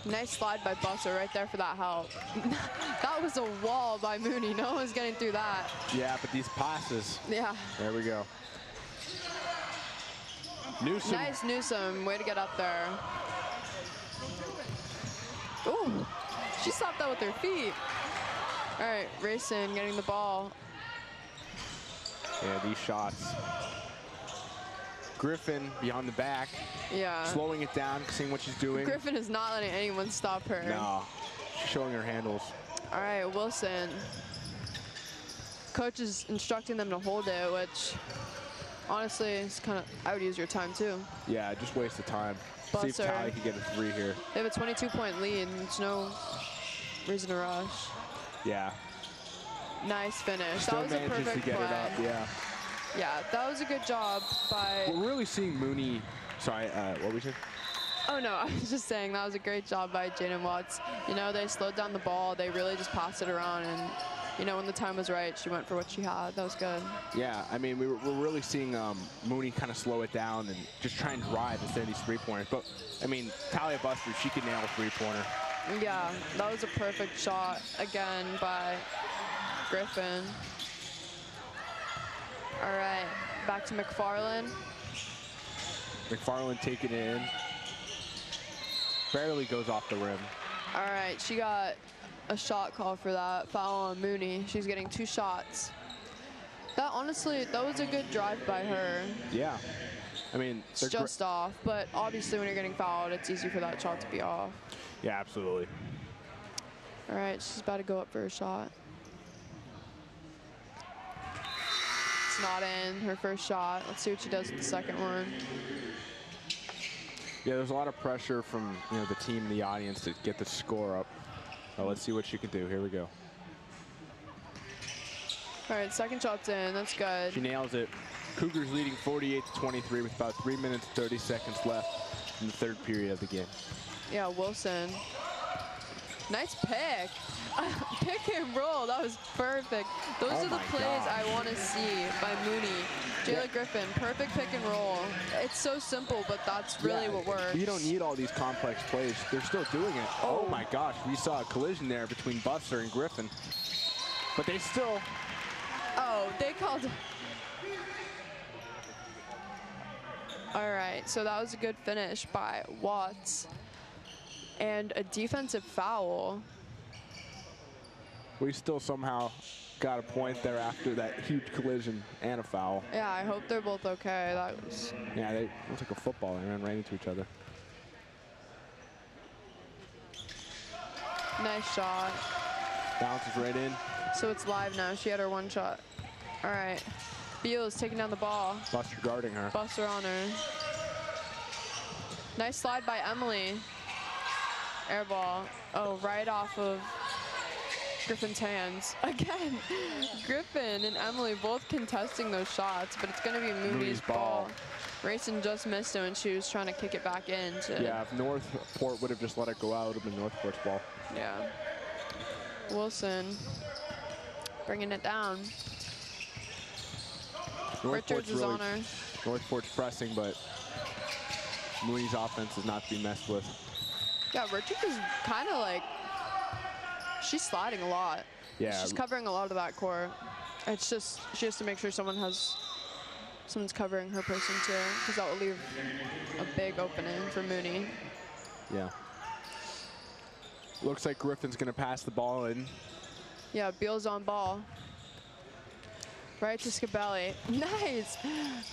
Nice slide by Busser right there for that help. That was a wall by Mooney. No one's getting through that. Yeah, but these passes. Yeah. There we go. Newsom. Nice Newsom. Way to get up there. Ooh, she stopped that with her feet. All right, Rayson getting the ball. Yeah, these shots. Griffin behind the back. Yeah. Slowing it down, seeing what she's doing. Griffin is not letting anyone stop her. No, she's showing her handles. All right, Wilson. Coach is instructing them to hold it, which honestly is kind of, I would use your time too. Yeah, just waste the time. Busser. See if Tally can get a three here. They have a 22-point lead, and there's no reason to rush. Yeah. Nice finish. Still that was a perfect to get play. it up, yeah. Yeah, that was a good job by... We're really seeing Mooney... Sorry, what were we saying? Oh, no, I was just saying that was a great job by Jaden Watts. You know, they slowed down the ball. They really just passed it around, and, you know, when the time was right, she went for what she had. That was good. Yeah, I mean, we're really seeing Mooney kind of slow it down and just try and drive instead of these three-pointers. But, I mean, Talia Buster, she can nail a three-pointer. Yeah, that was a perfect shot, again, by Griffin. All right, back to McFarland. McFarland taking it in. Barely goes off the rim. All right, she got a shot call for that. Foul on Mooney. She's getting 2 shots. That honestly, that was a good drive by her. Yeah. I mean, it's just off. But obviously, when you're getting fouled, it's easy for that shot to be off. Yeah, absolutely. All right, she's about to go up for a shot. It's not in her first shot. Let's see what she does with the second one. Yeah, there's a lot of pressure from the team and the audience to get the score up. Let's see what she can do. Here we go. All right, second shot's in. That's good. She nails it. Cougars leading 48-23 with about 3 minutes 30 seconds left in the third period of the game. Yeah, Wilson. Nice pick. Pick and roll. That was perfect. Those are the plays I want to see by Mooney. Jayla Griffin, perfect pick and roll. It's so simple, but that's really what works. You don't need all these complex plays. They're still doing it. Oh my gosh, we saw a collision there between Buster and Griffin. But they still... Oh, they called... All right, so that was a good finish by Watts. And a defensive foul. We still somehow got a point there after that huge collision and a foul. Yeah, I hope they're both okay. That was... Yeah, it was like a football. They ran right into each other. Nice shot. Bounces right in. So it's live now. She had her one shot. All right. Beals taking down the ball. Buster guarding her. Buster on her. Nice slide by Emily. Air ball. Oh, right off of Griffin's hands. Again, Griffin and Emily both contesting those shots, but it's going to be Mooney's ball. Rayson just missed it when she was trying to kick it back in. Yeah, if North Port would have just let it go out, it would have been North Port's ball. Yeah. Wilson bringing it down. Richards is on her. North Port's pressing, but Mooney's offense is not to be messed with. Yeah, Richards is kind of like, she's sliding a lot. Yeah. She's covering a lot of that court. It's just, she has to make sure someone's covering her person too, because that will leave a big opening for Mooney. Yeah. Looks like Griffin's going to pass the ball in. Yeah, Beal's on ball. Right to Scabelli. Nice.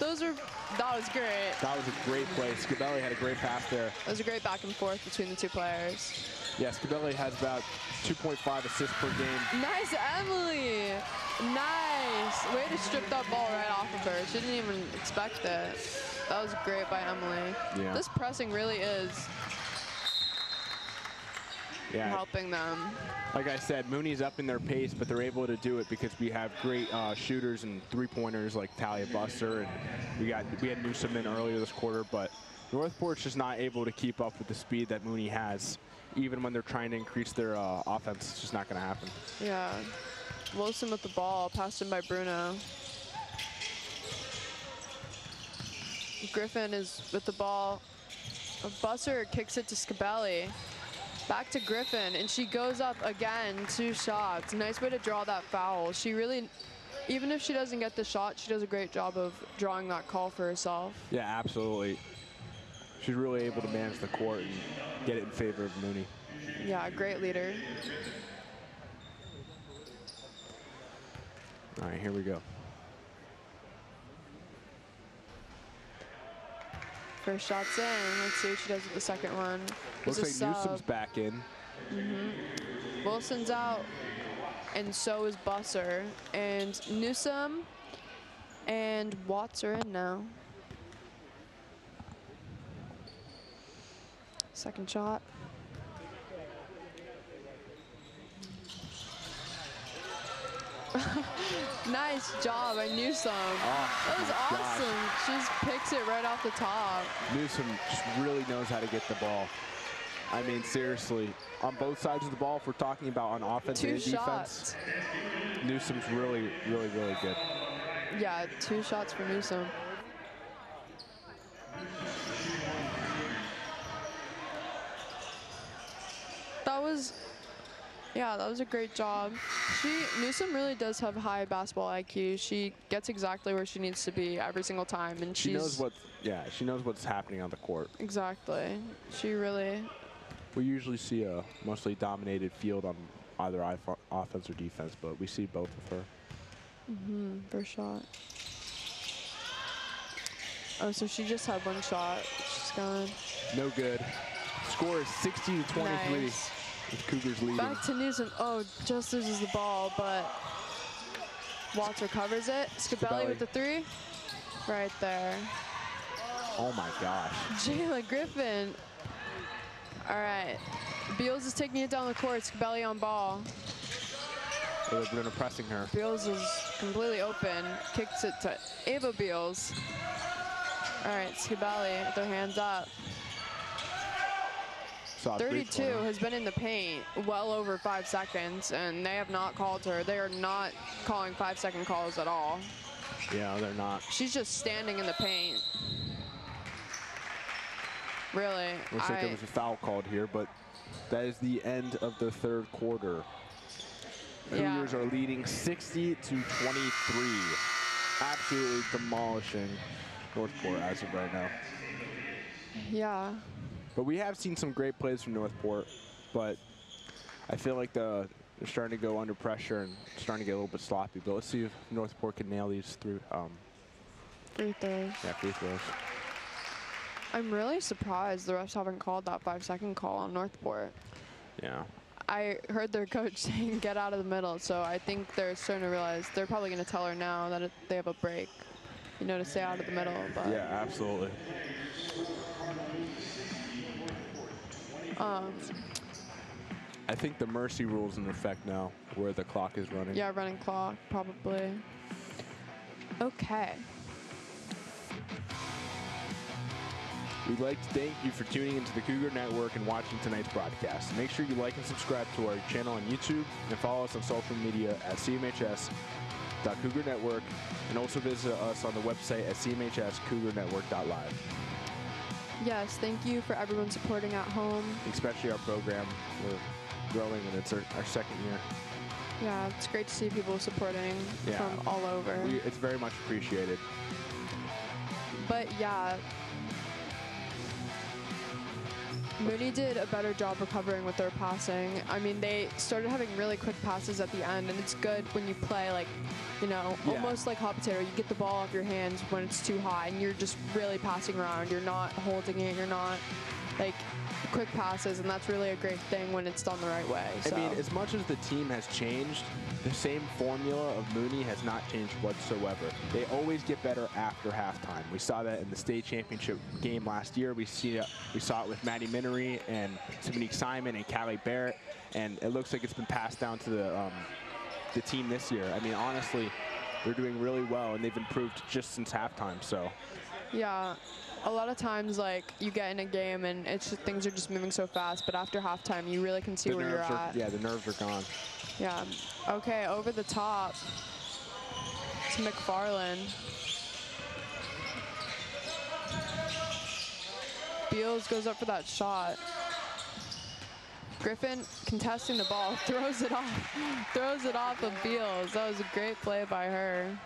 That was great. That was a great play. Scabelli had a great pass there. That was a great back and forth between the two players. Yeah, Scabelli has about 2.5 assists per game. Nice, Emily. Nice. Way to strip that ball right off of her. She didn't even expect it. That was great by Emily. Yeah. This pressing really is helping them. Like I said, Mooney's up in their pace, but they're able to do it because we have great shooters and three-pointers like Talia Buster, and we had Newsome in earlier this quarter, but North Port's just not able to keep up with the speed that Mooney has. Even when they're trying to increase their offense, it's just not going to happen. Yeah. Wilson with the ball, passed in by Bruno. Griffin is with the ball. Buster kicks it to Scabelli. Back to Griffin, and she goes up again, 2 shots. Nice way to draw that foul. She really, even if she doesn't get the shot, she does a great job of drawing that call for herself. Yeah, absolutely. She's really able to manage the court and get it in favor of Mooney. Yeah, great leader. All right, here we go. First shot's in. Let's see what she does with the second one. Looks like Newsome's back in. Wilson's out, and so is Busser. And Newsome and Watts are in now. Second shot. Nice job by Newsome. That was awesome. She just picks it right off the top. Newsome just really knows how to get the ball. I mean, seriously, on both sides of the ball, if we're talking about on offense and defense, Newsome's really, really, really good. Yeah, 2 shots for Newsome. That was a great job. Newsome really does have high basketball IQ. She gets exactly where she needs to be every single time, and she knows what's happening on the court. Exactly. She really. We usually see a mostly dominated field on either offense or defense, but we see both of her. First shot. Oh, so she just had one shot. She's gone. No good. Score is 60-23. Nice. With Cougars leading. Back to Newsom. Oh, just loses the ball, but Watts recovers it. Scabelli with the 3. Right there. Oh my gosh. Jayla Griffin. All right. Beals is taking it down the court. Scabelli on ball. They're pressing her. Beals is completely open. Kicks it to Ava Beals. All right, Scabelli with their hands up. 32 has been in the paint well over 5 seconds, and they have not called her. They are not calling 5-second calls at all. Yeah, they're not. She's just standing in the paint. Really. Looks like there was a foul called here, but that is the end of the 3rd quarter. Cougars are leading 60-23. Absolutely demolishing North Port as of right now. Yeah. But we have seen some great plays from North Port, but I feel like they're starting to go under pressure and starting to get a little bit sloppy. But let's see if North Port can nail these through. Free throws. Yeah, free throws. I'm really surprised the refs haven't called that 5-second call on North Port. Yeah. I heard their coach saying get out of the middle, so I think they're starting to realize they're probably going to tell her now that they have a break, you know, to stay out of the middle. But yeah, absolutely. I think the mercy rule's in effect now, where the clock is running. Yeah, running clock, probably. Okay. We'd like to thank you for tuning into the Cougar Network and watching tonight's broadcast. Make sure you like and subscribe to our channel on YouTube and follow us on social media at cmhs.cougarnetwork, and also visit us on the website at cmhscougarnetwork.live. Yes, thank you for everyone supporting at home. Especially our program. We're growing, and it's our 2nd year. Yeah, it's great to see people supporting from all over. It's very much appreciated. But yeah, Mooney did a better job recovering with their passing. I mean, they started having really quick passes at the end, and it's good when you play like, you know, almost like hot potato. You get the ball off your hands when it's too high, and you're just really passing around. You're not holding it. You're not like quick passes, and that's really a great thing when it's done the right way. So. I mean, as much as the team has changed, the same formula of Mooney has not changed whatsoever. They always get better after halftime. We saw that in the state championship game last year. We saw it with Maddie Minery and Simonique Simon and Callie Barrett, and it looks like it's been passed down to the team this year. I mean, honestly, they're doing really well, and they've improved just since halftime. So. Yeah. A lot of times, like, you get in a game and it's just, things are just moving so fast, but after halftime, you really can see where you're at. Yeah, the nerves are gone. Yeah. Okay, over the top to McFarland. Beals goes up for that shot. Griffin contesting the ball, throws it off of Beals. That was a great play by her.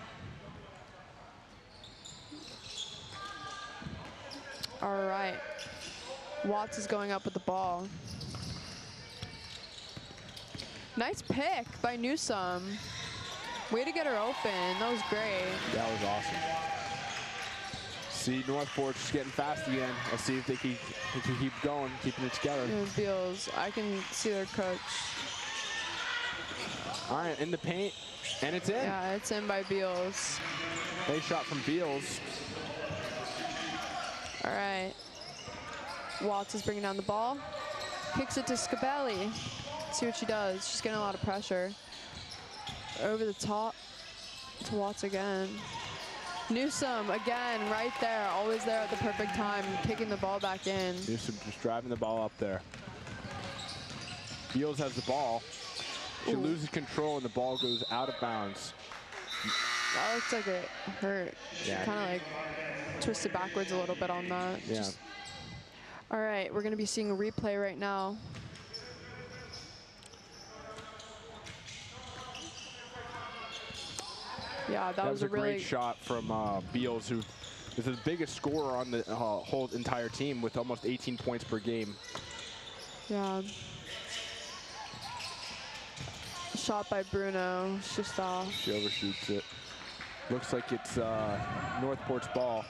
All right, Watts is going up with the ball. Nice pick by Newsom. Way to get her open. That was great. That was awesome. See, North Port just getting fast again. Let's see if they can keep going, keeping it together. Beals, I can see their coach. All right, in the paint, and it's in. Yeah, it's in by Beals. Nice shot from Beals. All right. Watts is bringing down the ball. Kicks it to Scabelli. See what she does. She's getting a lot of pressure. Over the top to Watts again. Newsom again, right there. Always there at the perfect time, kicking the ball back in. Newsom just driving the ball up there. Beals has the ball. She loses control, and the ball goes out of bounds. That looks like it hurt. Yeah. She kind of like twisted backwards a little bit on that. Yeah. All right, we're going to be seeing a replay right now. Yeah, that was a really great shot from Beals, who is the biggest scorer on the whole entire team with almost 18 points per game. Yeah. Shot by Bruno, it's just off. She overshoots it. Looks like it's North Port's ball.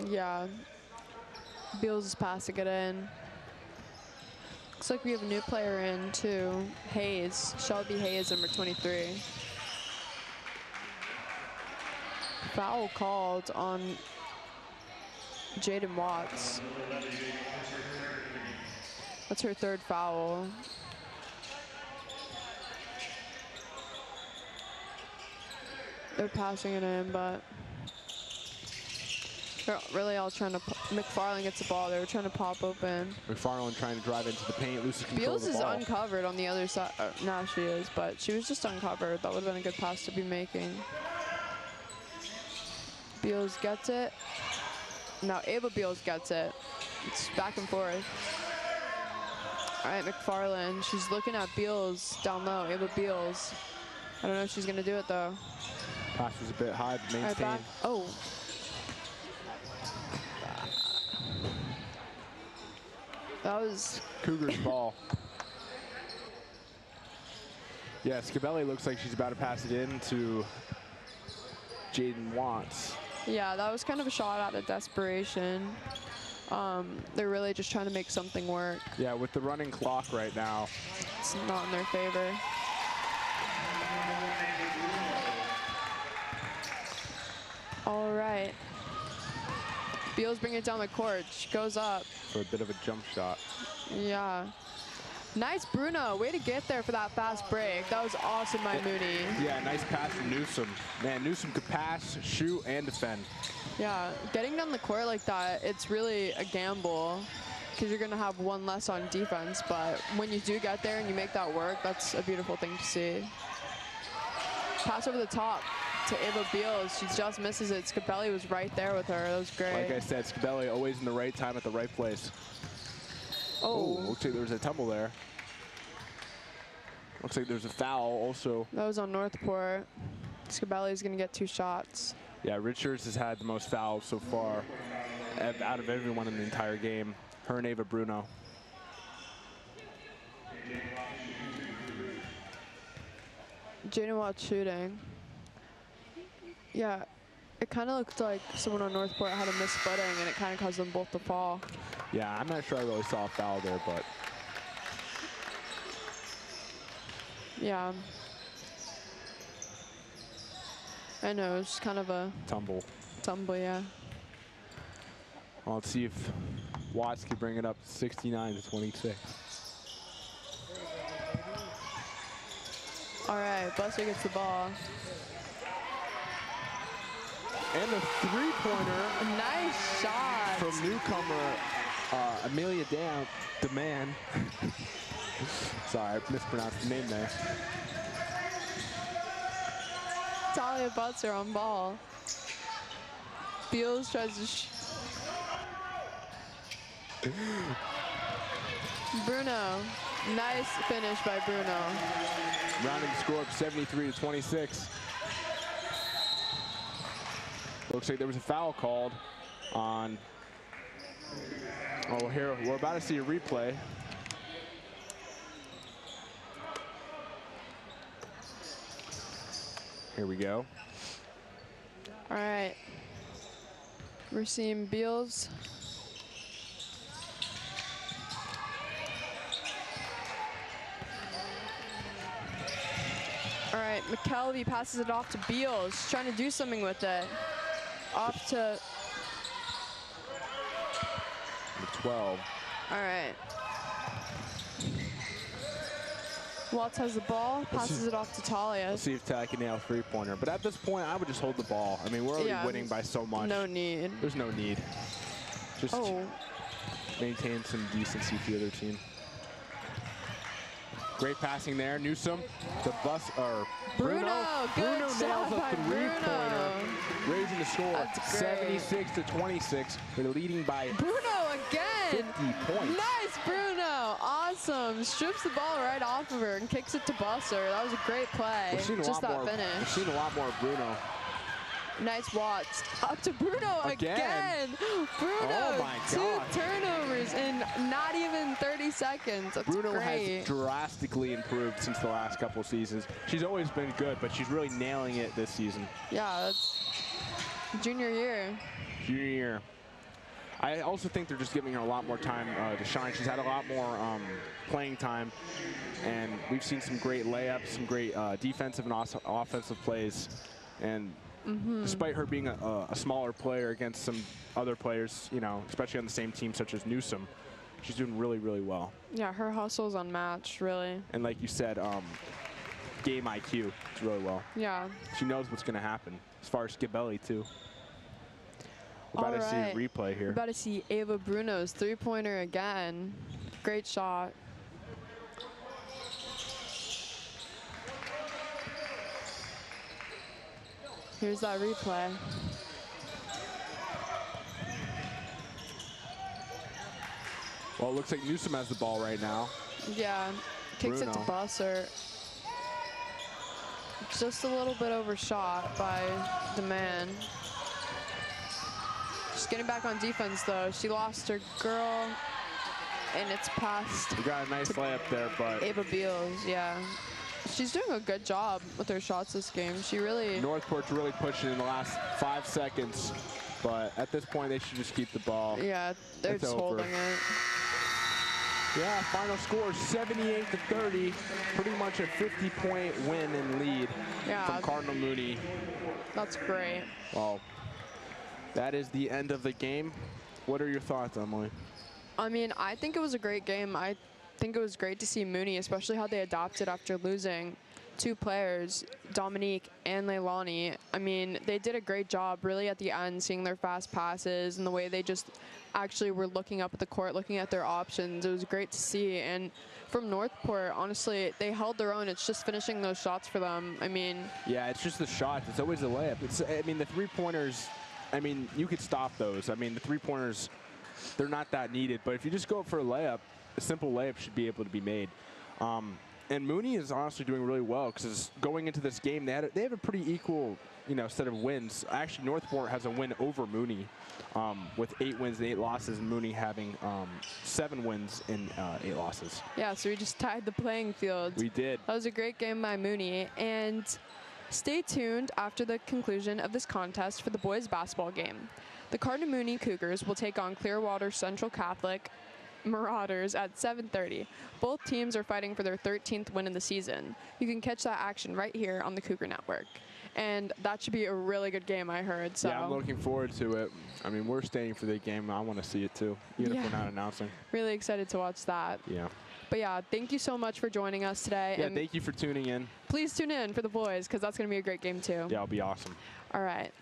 Yeah. Beals is passing it in. Looks like we have a new player in too. Hayes, Shelby Hayes, number 23. Foul called on Jaden Watts. That's her third foul. They're passing it in, but they're really all trying to. McFarland gets the ball. They were trying to pop open. McFarland trying to drive into the paint, loses control Beals of the is ball. uncovered on the other side. Now she is, but she was just uncovered. That would have been a good pass to be making. Beals gets it. Now Ava Beals gets it. It's back and forth. All right, McFarland. She's looking at Beals down low. Ava Beals. I don't know if she's going to do it, though. Pass was a bit high, but All right, maintained. back. Oh. That was Cougars ball. Yeah, Scabelli looks like she's about to pass it in to Jaden Watts. Yeah, that was kind of a shot out of desperation. They're really just trying to make something work. Yeah, with the running clock right now. It's not in their favor. All right. Beals bring it down the court. She goes up. For a bit of a jump shot. Yeah. Nice, Bruno. Way to get there for that fast break. That was awesome by Mooney. Yeah, nice pass from Newsom. Man, Newsom could pass, shoot, and defend. Yeah, getting down the court like that, it's really a gamble because you're going to have one less on defense. But when you do get there and you make that work, that's a beautiful thing to see. Pass over the top to Ava Beals. She just misses it. Scapelli was right there with her. That was great. Like I said, Scabelli always in the right time at the right place. Oh, looks like there was a tumble there. Looks like there's a foul also. That was on North Port. Scabelli's going to get 2 shots. Yeah, Richards has had the most fouls so far out of everyone in the entire game. Her and Ava Bruno. Jaden Watts shooting. Yeah, it kind of looked like someone on North Port had a missed footing, and it kind of caused them both to fall. Yeah, I'm not sure I really saw a foul there, but. Yeah. I know, it's just kind of a Tumble. yeah. Well, let's see if Watts can bring it up 69-26. All right, Buster gets the ball. And a three-pointer. Nice shot. From newcomer Amelia Deman. Sorry, I mispronounced the name there. Talia Butzer on ball. Beals tries to Bruno. Nice finish by Bruno. Rounding the score up 73-26. Looks like there was a foul called on. Oh, here we're about to see a replay. Here we go. All right. We're seeing Beals. All right, McKelvey passes it off to Beals. She's trying to do something with it. Off to 12. All right. Watts has the ball, passes it off to Talia. Let's see if Talia can nail a three-pointer. But at this point, I would just hold the ball. I mean, we're already winning by so much. No need. There's no need. Just maintain some decency for the other team. Great passing there. Newsom to Bruno. Good Bruno job nails a by three-pointer, raising the score. That's great. 76-26. They're leading by Bruno again. 50 points. Nice, Bruno. Awesome. Strips the ball right off of her and kicks it to Buster. That was a great play. Just that finish. We've seen a lot more of Bruno. Nice Watts. Up to Bruno again. Bruno, oh my God. 2 turnovers in not even 30 seconds. That's Bruno great. has drastically improved since the last couple of seasons. She's always been good, but she's really nailing it this season. Yeah, that's junior year. Junior year. I also think they're just giving her a lot more time to shine. She's had a lot more playing time, and we've seen some great layups, some great defensive and offensive plays. And despite her being a smaller player against some other players, you know, especially on the same team such as Newsom, she's doing really, really well. Yeah, her hustle's unmatched, really. And like you said, game IQ is really well. Yeah. She knows what's going to happen. As far as Skibelli, too. We're about to see a replay here. We're about to see Ava Bruno's three-pointer again. Great shot. Here's that replay. Well, it looks like Newsom has the ball right now. Yeah, kicks it to Bruno. Busser. Just a little bit overshot by the man. She's getting back on defense, though. She lost her girl, and it's past. We got a nice layup there, but Ava Beals, yeah. She's doing a good job with her shots this game. She really... North Port's really pushing in the last 5 seconds, but at this point, they should just keep the ball. Yeah, they're It's just over. holding it. Yeah, final score 78-30. Pretty much a 50-point win and lead from Cardinal Mooney. That's great. Well, that is the end of the game. What are your thoughts, Emily? I mean, I think it was a great game. I think it was great to see Mooney, especially how they adapted after losing 2 players, Dominique and Leilani. I mean, they did a great job really at the end, seeing their fast passes and the way they just actually were looking up at the court, looking at their options. It was great to see. And from North Port, honestly, they held their own. It's just finishing those shots for them. I mean... Yeah, it's just the shots. It's always a layup. I mean, the three-pointers, I mean, you could stop those. I mean, the three-pointers, they're not that needed. But if you just go for a layup, a simple layup should be able to be made. And Mooney is honestly doing really well because going into this game, they have a pretty equal, you know, set of wins. Actually, North Port has a win over Mooney with 8 wins and 8 losses, and Mooney having 7 wins and 8 losses. Yeah, so we just tied the playing field. We did. That was a great game by Mooney. And stay tuned after the conclusion of this contest for the boys basketball game. The Cardinal Mooney Cougars will take on Clearwater Central Catholic Marauders at 7:30. Both teams are fighting for their 13th win in the season. You can catch that action right here on the Cougar Network. And that should be a really good game, I heard. So. Yeah, I'm looking forward to it. I mean, we're staying for the game. I want to see it too, even if we're not announcing. Really excited to watch that. Yeah. But yeah, thank you so much for joining us today. Yeah, and thank you for tuning in. Please tune in for the boys, because that's going to be a great game too. Yeah, it'll be awesome. All right.